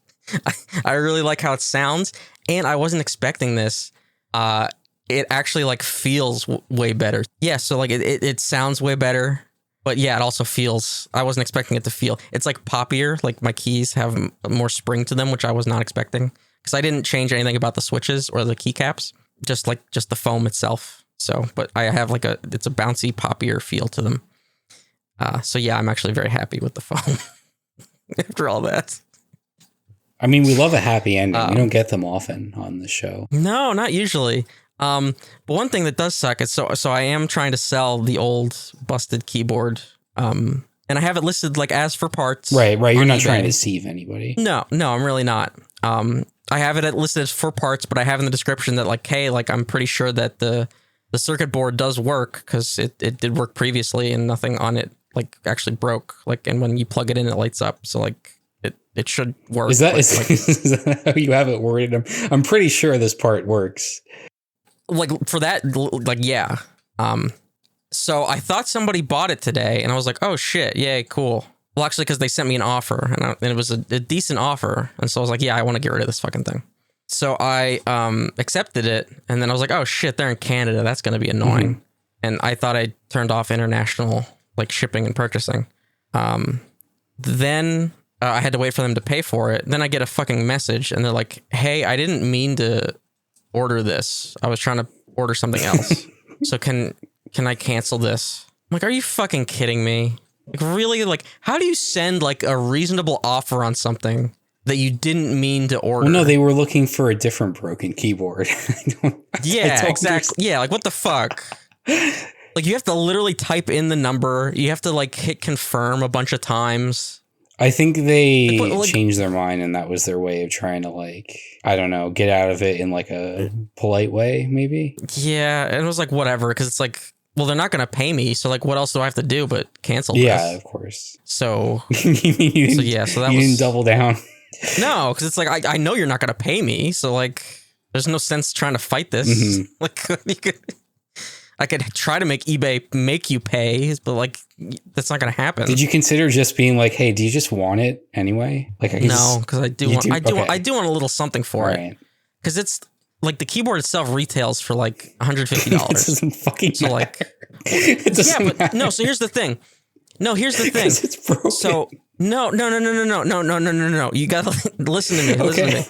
I really like how it sounds, and I wasn't expecting this. It actually like feels way better. Yeah, so like it sounds way better. But yeah, it also feels, I wasn't expecting it to feel, it's like poppier, like my keys have more spring to them, which I was not expecting. Because I didn't change anything about the switches or the keycaps, just the foam itself. So, but I have it's a bouncy, poppier feel to them. So yeah, I'm actually very happy with the foam after all that. I mean, we love a happy ending. We don't get them often on the show. No, not usually. But one thing that does suck is so I am trying to sell the old busted keyboard. And I have it listed like as for parts. Right. You're not trying to deceive anybody. No, I'm really not. I have it listed as for parts, but I have in the description that like, hey, like I'm pretty sure that the circuit board does work because it did work previously and nothing on it like actually broke. Like, and when you plug it in, it lights up. So like it should work. Is that how you have it worded? I'm pretty sure this part works. Like for that, like, yeah. So I thought somebody bought it today and I was like, oh shit. Yay. Cool. Well, actually, because they sent me an offer and it was a decent offer. And so I was like, yeah, I want to get rid of this fucking thing. So I accepted it. And then I was like, oh shit, they're in Canada. That's going to be annoying. Mm-hmm. And I thought I turned off international like shipping and purchasing. Then I had to wait for them to pay for it. Then I get a fucking message and they're like, hey, I didn't mean to order this. I was trying to order something else. So can I cancel this? I'm like, are you fucking kidding me? Like, really? Like, how do you send like a reasonable offer on something that you didn't mean to order? Well, no, they were looking for a different broken keyboard. Yeah, exactly. Yeah, like what the fuck? Like you have to literally type in the number. You have to like hit confirm a bunch of times. I think they changed their mind, and that was their way of trying to, like, I don't know, get out of it in like a polite way, maybe. Yeah, and it was like whatever, because it's like, well, they're not going to pay me, so like, what else do I have to do but cancel this? Yeah, of course. So so that you didn't double down. No, because it's like I know you're not going to pay me, so like, there's no sense trying to fight this. Mm-hmm. Like, I could try to make eBay make you pay, but like that's not going to happen. Did you consider just being like, "Hey, do you just want it anyway?" Like, no, because I do want a little something for it. Because it's like the keyboard itself retails for like $150. It doesn't fucking matter. Like, matter. No. So here's the thing. It's broken. So no. You gotta listen to me. Listen to me.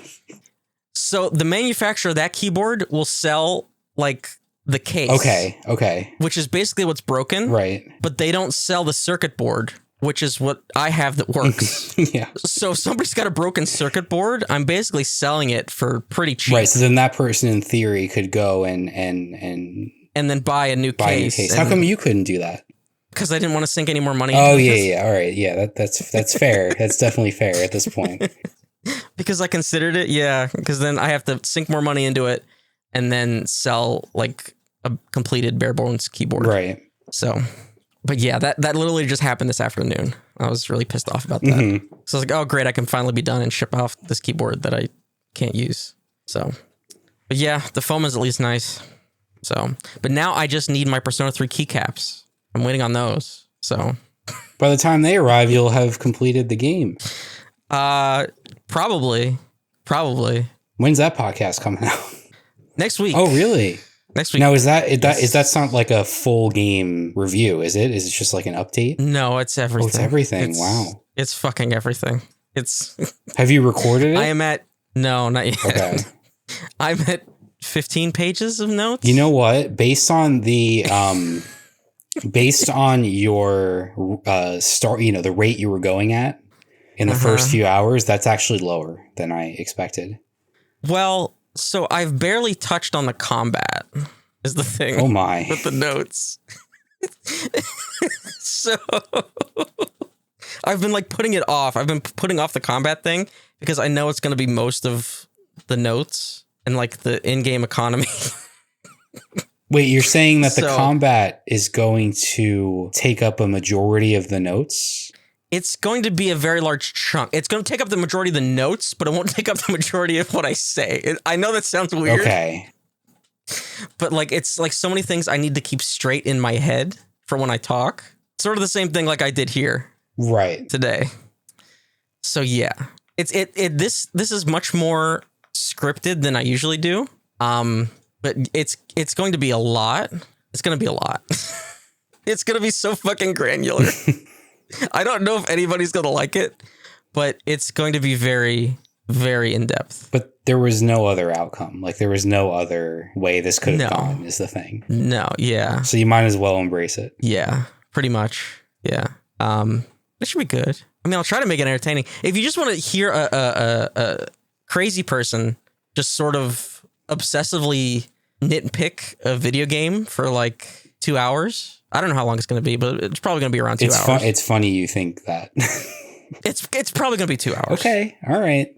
So the manufacturer of that keyboard will sell like the case. Okay. Which is basically what's broken. Right. But they don't sell the circuit board, which is what I have that works. Yeah. So if somebody's got a broken circuit board, I'm basically selling it for pretty cheap. Right. So then that person in theory could go and then buy a new case. How come you couldn't do that? Because I didn't want to sink any more money. Oh, yeah. All right. Yeah, that's fair. That's definitely fair at this point. Because I considered it, yeah. Because then I have to sink more money into it and then sell like a completed bare bones keyboard. Right. So, but yeah, that literally just happened this afternoon. I was really pissed off about that. Mm-hmm. So I was like, oh, great, I can finally be done and ship off this keyboard that I can't use. So, but yeah, the foam is at least nice. So, but now I just need my Persona 3 keycaps. I'm waiting on those. So, by the time they arrive, you'll have completed the game. Probably. When's that podcast coming out? Next week. Oh, really? Next week. Now, is that not like a full game review? Is it? Is it just like an update? No, it's everything. Oh, it's everything. Wow. It's fucking everything. It's. Have you recorded it? I am at no, not yet. Okay. I'm at 15 pages of notes. You know what? Based on the based on your start, the rate you were going at in the first few hours, that's actually lower than I expected. Well, so I've barely touched on the combat is the thing. Oh my. With the notes. So I've been like putting it off. I've been putting off the combat thing because I know it's going to be most of the notes and like the in-game economy. Wait, you're saying that the combat is going to take up a majority of the notes? It's going to be a very large chunk. It's going to take up the majority of the notes, but it won't take up the majority of what I say. I know that sounds weird. Okay. But like, it's like so many things I need to keep straight in my head for when I talk. Sort of the same thing like I did here. Right. Today. So yeah, this is much more scripted than I usually do. But it's going to be a lot. It's going to be a lot. It's going to be so fucking granular. I don't know if anybody's going to like it, but it's going to be very, very in-depth. But there was no other outcome. Like there was no other way this could have gone is the thing. No, yeah. So you might as well embrace it. Yeah, pretty much. Yeah. It should be good. I mean, I'll try to make it entertaining. If you just want to hear a crazy person just sort of obsessively nitpick a video game for like 2 hours. I don't know how long it's going to be, but it's probably going to be around 2 hours. It's funny you think that. It's probably going to be 2 hours. Okay. All right.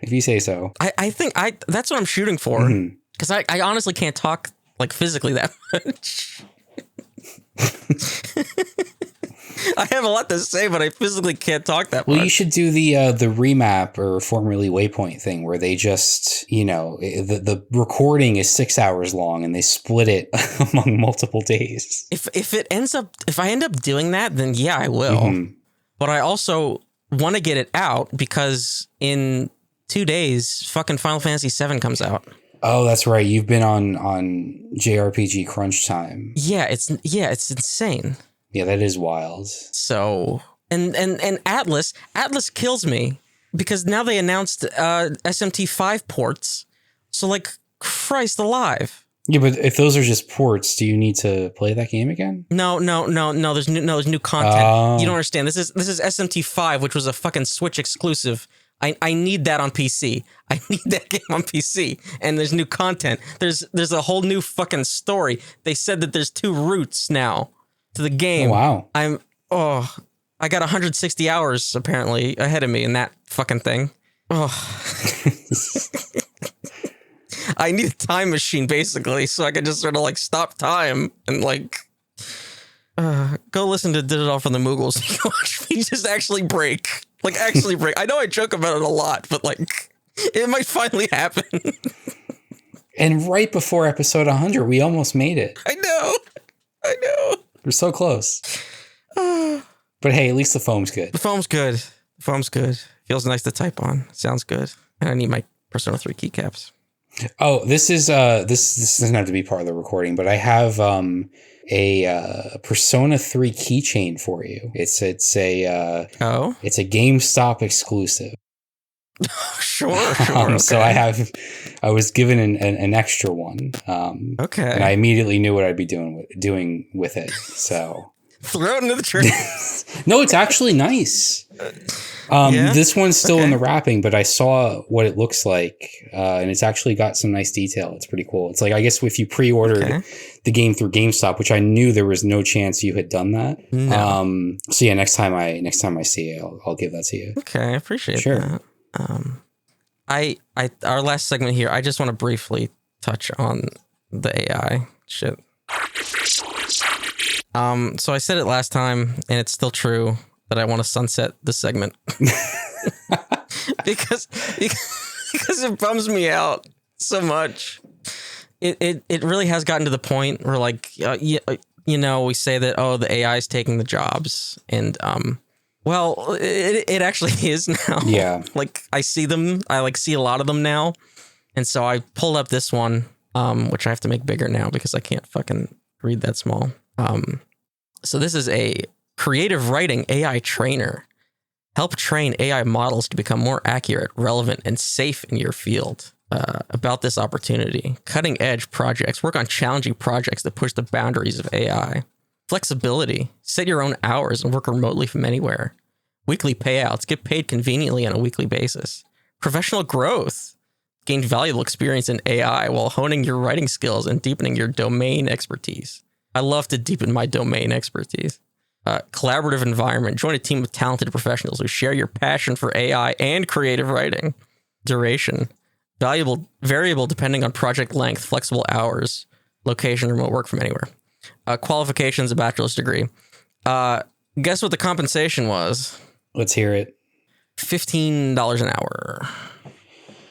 If you say so. I think that's what I'm shooting for. Because I honestly can't talk like physically that much. I have a lot to say, but I physically can't talk that much. Well, you should do the remap or formerly Waypoint thing where they just, the recording is 6 hours long and they split it among multiple days. If I end up doing that, then yeah, I will. But I also want to get it out because in 2 days, fucking Final Fantasy VII comes out. Oh, that's right. You've been on JRPG crunch time. Yeah, it's insane. Yeah, that is wild. So, and Atlas kills me because now they announced SMT5 ports. So like, Christ alive. Yeah, but if those are just ports, do you need to play that game again? No. There's new content. You don't understand. This is SMT5, which was a fucking Switch exclusive. I need that on PC. I need that game on PC. And there's new content. There's a whole new fucking story. They said that there's 2 routes now to the game. Oh, wow. I got 160 hours apparently ahead of me in that fucking thing. Oh. I need a time machine basically, so I could just sort of like stop time and like go listen to Did It All from the Moogles. You can watch me just actually break. Like actually break. I know I joke about it a lot, but like it might finally happen. And right before episode 100, we almost made it. I know. We're so close. But hey, at least the foam's good. The foam's good. Feels nice to type on. Sounds good. And I need my Persona 3 keycaps. Oh, this doesn't have to be part of the recording, but I have a Persona 3 keychain for you. It's a GameStop exclusive. Sure. So I was given an extra one. Okay. And I immediately knew what I'd be doing with it. So throw it into the trash. No, it's actually nice. This one's still in the wrapping, but I saw what it looks like, and it's actually got some nice detail. It's pretty cool. It's like, I guess if you pre-ordered the game through GameStop, which I knew there was no chance you had done that. No. So yeah, next time I see it, I'll give that to you. Okay, I appreciate that. Our last segment here, I just want to briefly touch on the AI shit. So I said it last time, and it's still true that I want to sunset this segment because it bums me out so much. It really has gotten to the point where like we say that the AI is taking the jobs, and well, it actually is now. Yeah. Like I see them. I like see a lot of them now. And so I pulled up this one, which I have to make bigger now because I can't fucking read that small. So this is a creative writing AI trainer. Help train AI models to become more accurate, relevant, and safe in your field. About this opportunity, cutting edge projects, work on challenging projects that push the boundaries of AI. Flexibility, set your own hours and work remotely from anywhere. Weekly payouts, get paid conveniently on a weekly basis. Professional growth, gain valuable experience in AI while honing your writing skills and deepening your domain expertise. I love to deepen my domain expertise. Collaborative environment, join a team of talented professionals who share your passion for AI and creative writing. Duration, variable depending on project length, flexible hours, location, remote work from anywhere. Qualifications, a bachelor's degree. Guess what the compensation was? Let's hear it. $15 an hour.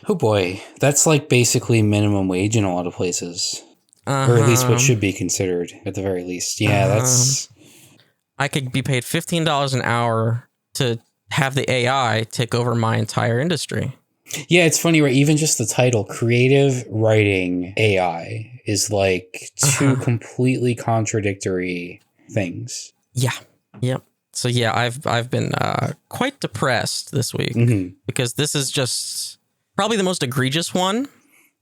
Oh boy, that's like basically minimum wage in a lot of places. Or at least what should be considered at the very least. Yeah, that's... I could be paid $15 an hour to have the AI take over my entire industry. Yeah, it's funny, right? Even just the title, creative writing AI, is like two completely contradictory things. Yeah. Yep. So yeah, I've been quite depressed this week because this is just probably the most egregious one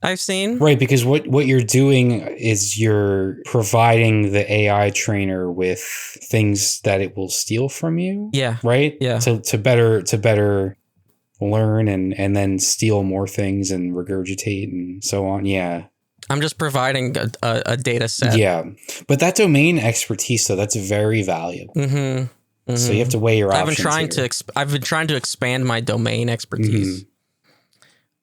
I've seen. Right, because what you're doing is you're providing the AI trainer with things that it will steal from you. Yeah. Right? Yeah. To better learn and then steal more things and regurgitate and so on. Yeah. I'm just providing a data set. Yeah. But that domain expertise, though, that's very valuable. So you have to weigh your options. I've been trying to expand my domain expertise.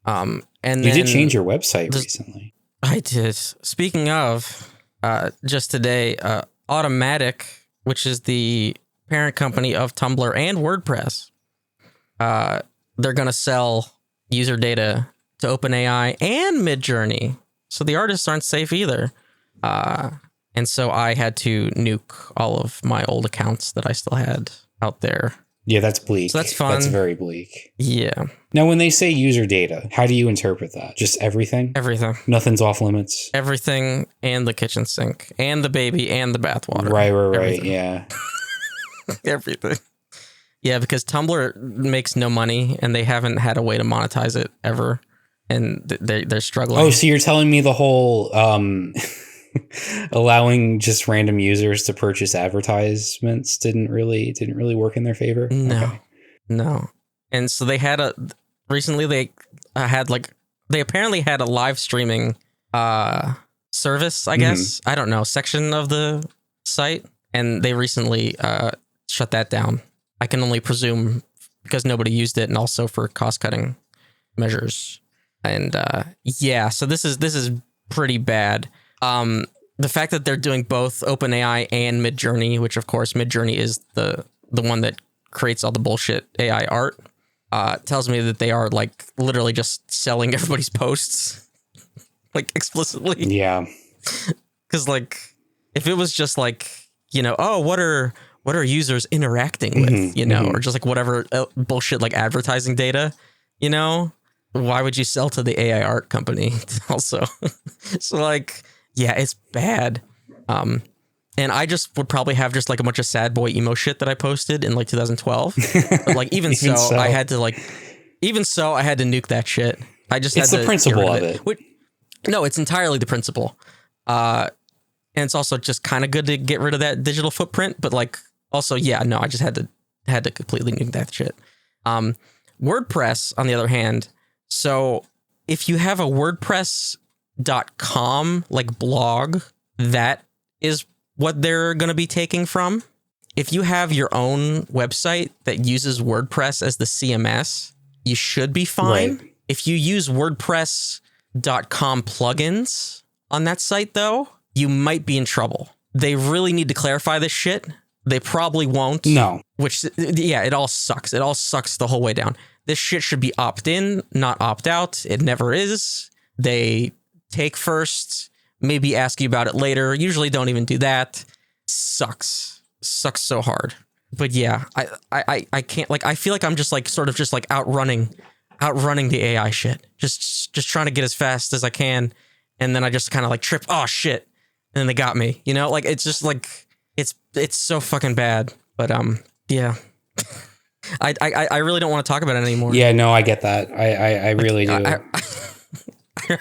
And you did change your website recently. I did. Speaking of, just today, Automatic, which is the parent company of Tumblr and WordPress, they're going to sell user data to OpenAI and Midjourney. So the artists aren't safe either. And so I had to nuke all of my old accounts that I still had out there. Yeah, that's bleak. So that's fun. That's very bleak. Yeah. Now, when they say user data, how do you interpret that? Just everything? Everything. Nothing's off limits? Everything and the kitchen sink and the baby and the bathwater. Right. Everything. Yeah. Everything. Yeah, because Tumblr makes no money and they haven't had a way to monetize it ever. And they're struggling. Oh, so you're telling me the whole allowing just random users to purchase advertisements didn't really work in their favor? No. And so they had recently they apparently had a live streaming service, I guess. I don't know, section of the site. And they recently shut that down I can only presume because nobody used it, and also for cost cutting measures. And yeah, so this is pretty bad. The fact that they're doing both OpenAI and Midjourney, which of course Midjourney is the one that creates all the bullshit AI art, tells me that they are like literally just selling everybody's posts, like explicitly. Yeah. Because like if it was just like, you know, oh, what are users interacting with, you know, or just like whatever bullshit like advertising data, you know, why would you sell to the AI art company also? So like, yeah, it's bad. And I just would probably have just like a bunch of sad boy emo shit that I posted in like 2012. But like even so, I had to nuke that shit. I just it's had the to principle of it. No, it's entirely the principle. And it's also just kind of good to get rid of that digital footprint. But like also, yeah, no, I just had to completely nuke that shit. WordPress, on the other hand, so if you have a WordPress.com like blog, that is what they're going to be taking from. If you have your own website that uses WordPress as the CMS, you should be fine. Right. If you use WordPress.com plugins on that site, though, you might be in trouble. They really need to clarify this shit. They probably won't. No. Which, yeah, it all sucks. It all sucks the whole way down. This shit should be opt-in, not opt-out. It never is. They take first, maybe ask you about it later. Usually don't even do that. Sucks so hard. But yeah, I can't, like, I feel like I'm just like sort of just like outrunning the AI shit. Just trying to get as fast as I can. And then I just kind of like trip. Oh shit. And then they got me, you know, like, it's just like, it's so fucking bad. But yeah. I really don't want to talk about it anymore. Yeah, no, I get that. I really do. I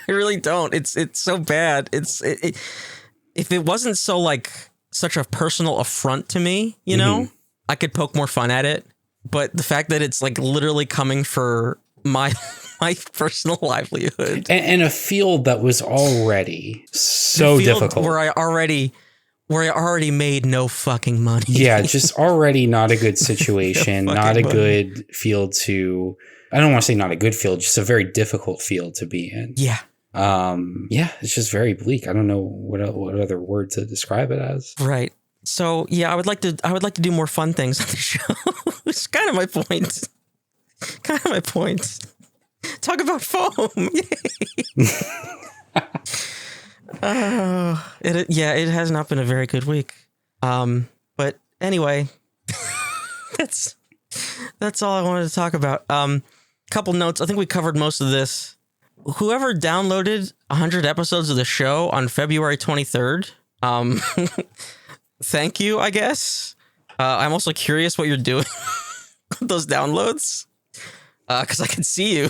really don't. It's so bad. If it wasn't so like such a personal affront to me, you know, I could poke more fun at it. But the fact that it's like literally coming for my personal livelihood and a field that was already so difficult, where I already made no fucking money. Yeah, just already not a good situation, not a good field to, I don't want to say not a good field, just a very difficult field to be in. Yeah. Yeah, it's just very bleak. I don't know what other word to describe it as. Right. So yeah, I would like to do more fun things on the show. It's kind of my point. Talk about foam. It has not been a very good week. But anyway, that's all I wanted to talk about. Couple notes. I think we covered most of this. Whoever downloaded 100 episodes of the show on February 23rd, thank you, I guess. I'm also curious what you're doing with those downloads, because I can see you.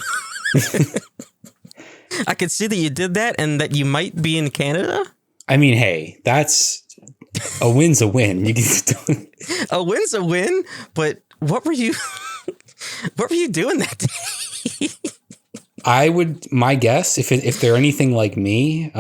I could see that you did that and that you might be in Canada. I mean, hey, that's a win's a win. You can a win's a win, but what were you doing that day? My guess, if they're anything like me,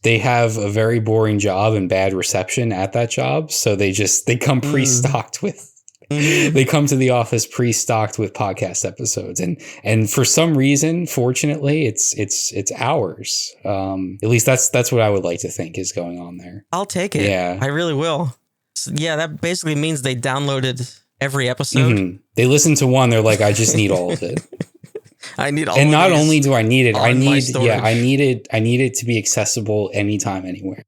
they have a very boring job and bad reception at that job. So they come pre-stocked with, they come to the office pre-stocked with podcast episodes. And for some reason, fortunately, it's ours. At least that's what I would like to think is going on there. I'll take it. Yeah, I really will. So, yeah, that basically means they downloaded every episode. They listened to one. They're like, I just need all of it. I need all. And not only do I need it, I need it to be accessible anytime, anywhere.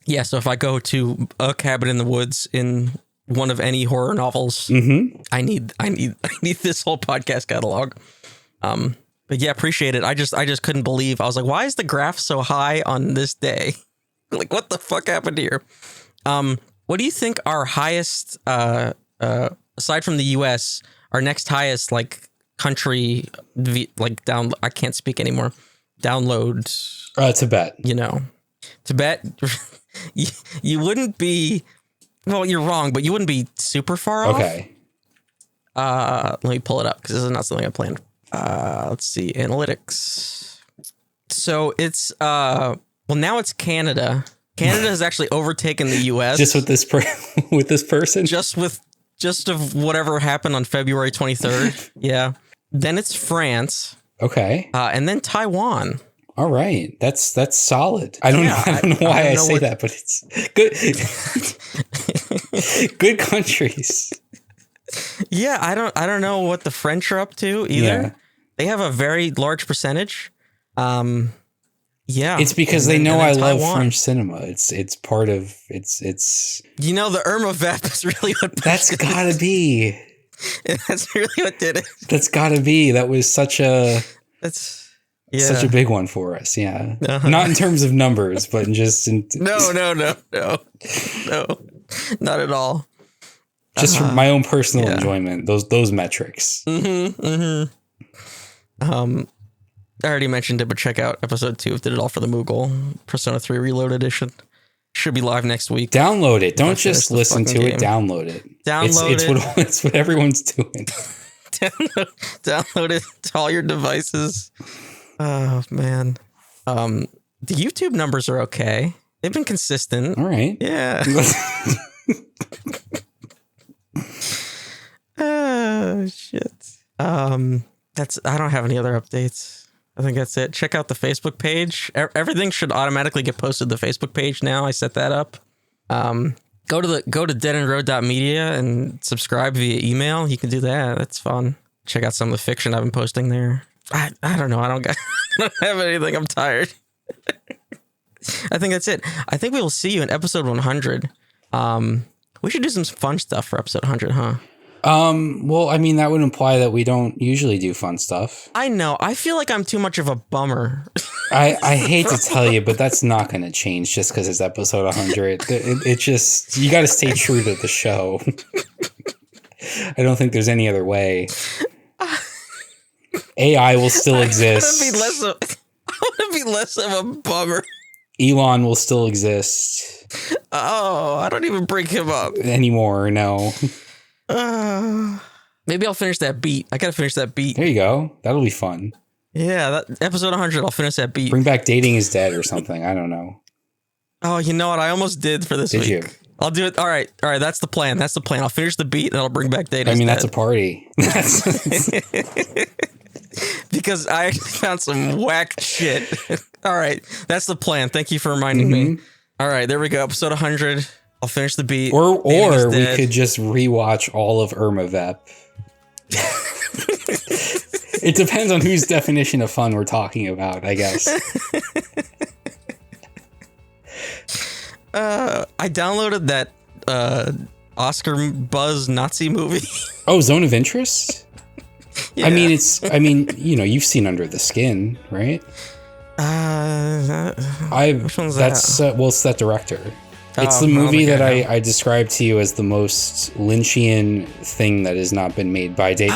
Yeah. So if I go to A Cabin in the Woods in one of any horror novels, I need this whole podcast catalog. But yeah, appreciate it. I just couldn't believe. I was like, why is the graph so high on this day? Like, what the fuck happened here? What do you think our highest, aside from the US, our next highest like country, like down? I can't speak anymore. Download. Tibet. You know, Tibet. You wouldn't be. Well, you're wrong, but you wouldn't be super far off. Okay. Let me pull it up because this is not something I planned. Let's see, analytics. So it's well, now it's Canada. Canada has actually overtaken the U.S. Just with this with this person. Just with just of whatever happened on February 23rd. Yeah. Then it's France. Okay. And then Taiwan. All right. That's solid. I don't know why I say that, but it's good. Good countries. Yeah, I don't know what the French are up to either. Yeah. They have a very large percentage. Yeah. It's because they know I love French cinema. It's part of it's You know, the Irma Vep is really what that's gotta be. That's really what did it. That's gotta be. That was such a such a big one for us. Yeah. Uh-huh. Not in terms of numbers, but just in No, not at all. Just for my own personal enjoyment, those metrics. I already mentioned it, but check out episode 2 of Did It All for the Moogle, Persona 3 Reload Edition. Should be live next week. Download it. Don't just listen to it. Download it. It's what everyone's doing. Download it to all your devices. Oh, man. The YouTube numbers are okay. They've been consistent. All right. Yeah. Oh, shit. I don't have any other updates. I think that's it. Check out the Facebook page. Everything should automatically get posted to the Facebook page now. I set that up. Go to deadendroad.media and subscribe via email. You can do that. That's fun. Check out some of the fiction I've been posting there. I don't know. I don't have anything. I'm tired. I think that's it. I think we will see you in episode 100. We should do some fun stuff for episode 100, huh? Well, I mean, that would imply that we don't usually do fun stuff. I know. I feel like I'm too much of a bummer. I hate to tell you, but that's not going to change just because it's episode 100. It just, you got to stay true to the show. I don't think there's any other way. AI will still exist. I want to be less of a bummer. Elon will still exist. Oh, I don't even bring him up anymore. No. Maybe I'll finish that beat. I gotta finish that beat. There you go. That'll be fun. Yeah, episode 100. I'll finish that beat. Bring back Dating is Dead or something. I don't know. Oh, you know what? I almost did for this week. Did you? I'll do it. All right. That's the plan. I'll finish the beat and I'll bring back Dating. I mean, that's a party. Because I actually found some whack shit. All right. That's the plan. Thank you for reminding me. All right. There we go. Episode 100. I'll finish the beat. Or we could just rewatch all of Irma Vep. It depends on whose definition of fun we're talking about, I guess. I downloaded that Oscar buzz Nazi movie. Oh, Zone of Interest? Yeah. I mean, you know, you've seen Under the Skin, right? Which one's that? Well, it's that director. It's the movie that I described to you as the most Lynchian thing that has not been made by David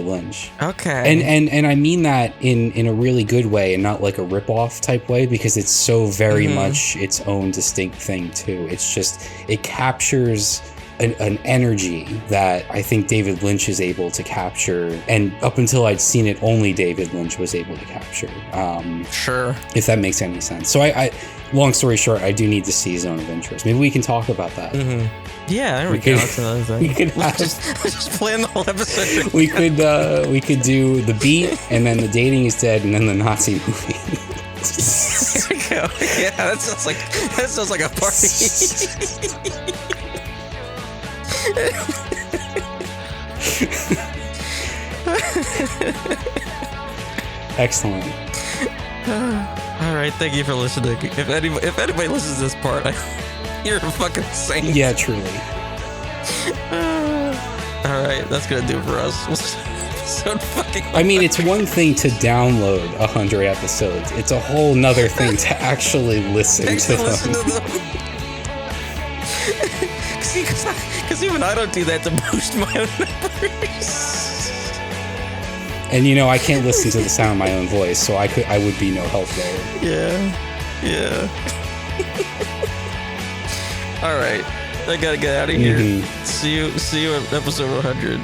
Lynch. Okay. And I mean that in a really good way and not like a rip-off type way, because it's so very much its own distinct thing too. It's just, it captures an energy that I think David Lynch is able to capture, and up until I'd seen it, only David Lynch was able to capture. Sure. If that makes any sense. So I long story short, I do need to see Zone of Interest. Maybe we can talk about that. Yeah, there we go. That's another thing. We could just plan the whole episode. we could do the beat, and then the Dating is Dead, and then the Nazi movie. There we go. Yeah, that sounds like a party. Excellent. All right, thank you for listening. If anybody listens to this part, you're a fucking saint. Yeah, truly. All right, that's gonna do it for us. I mean, it's one thing to download 100 episodes. It's a whole nother thing to actually listen to them. Because even I don't do that to boost my own numbers. And you know, I can't listen to the sound of my own voice, so I would be no help there. Yeah. All right, I gotta get out of here. See you at episode 100.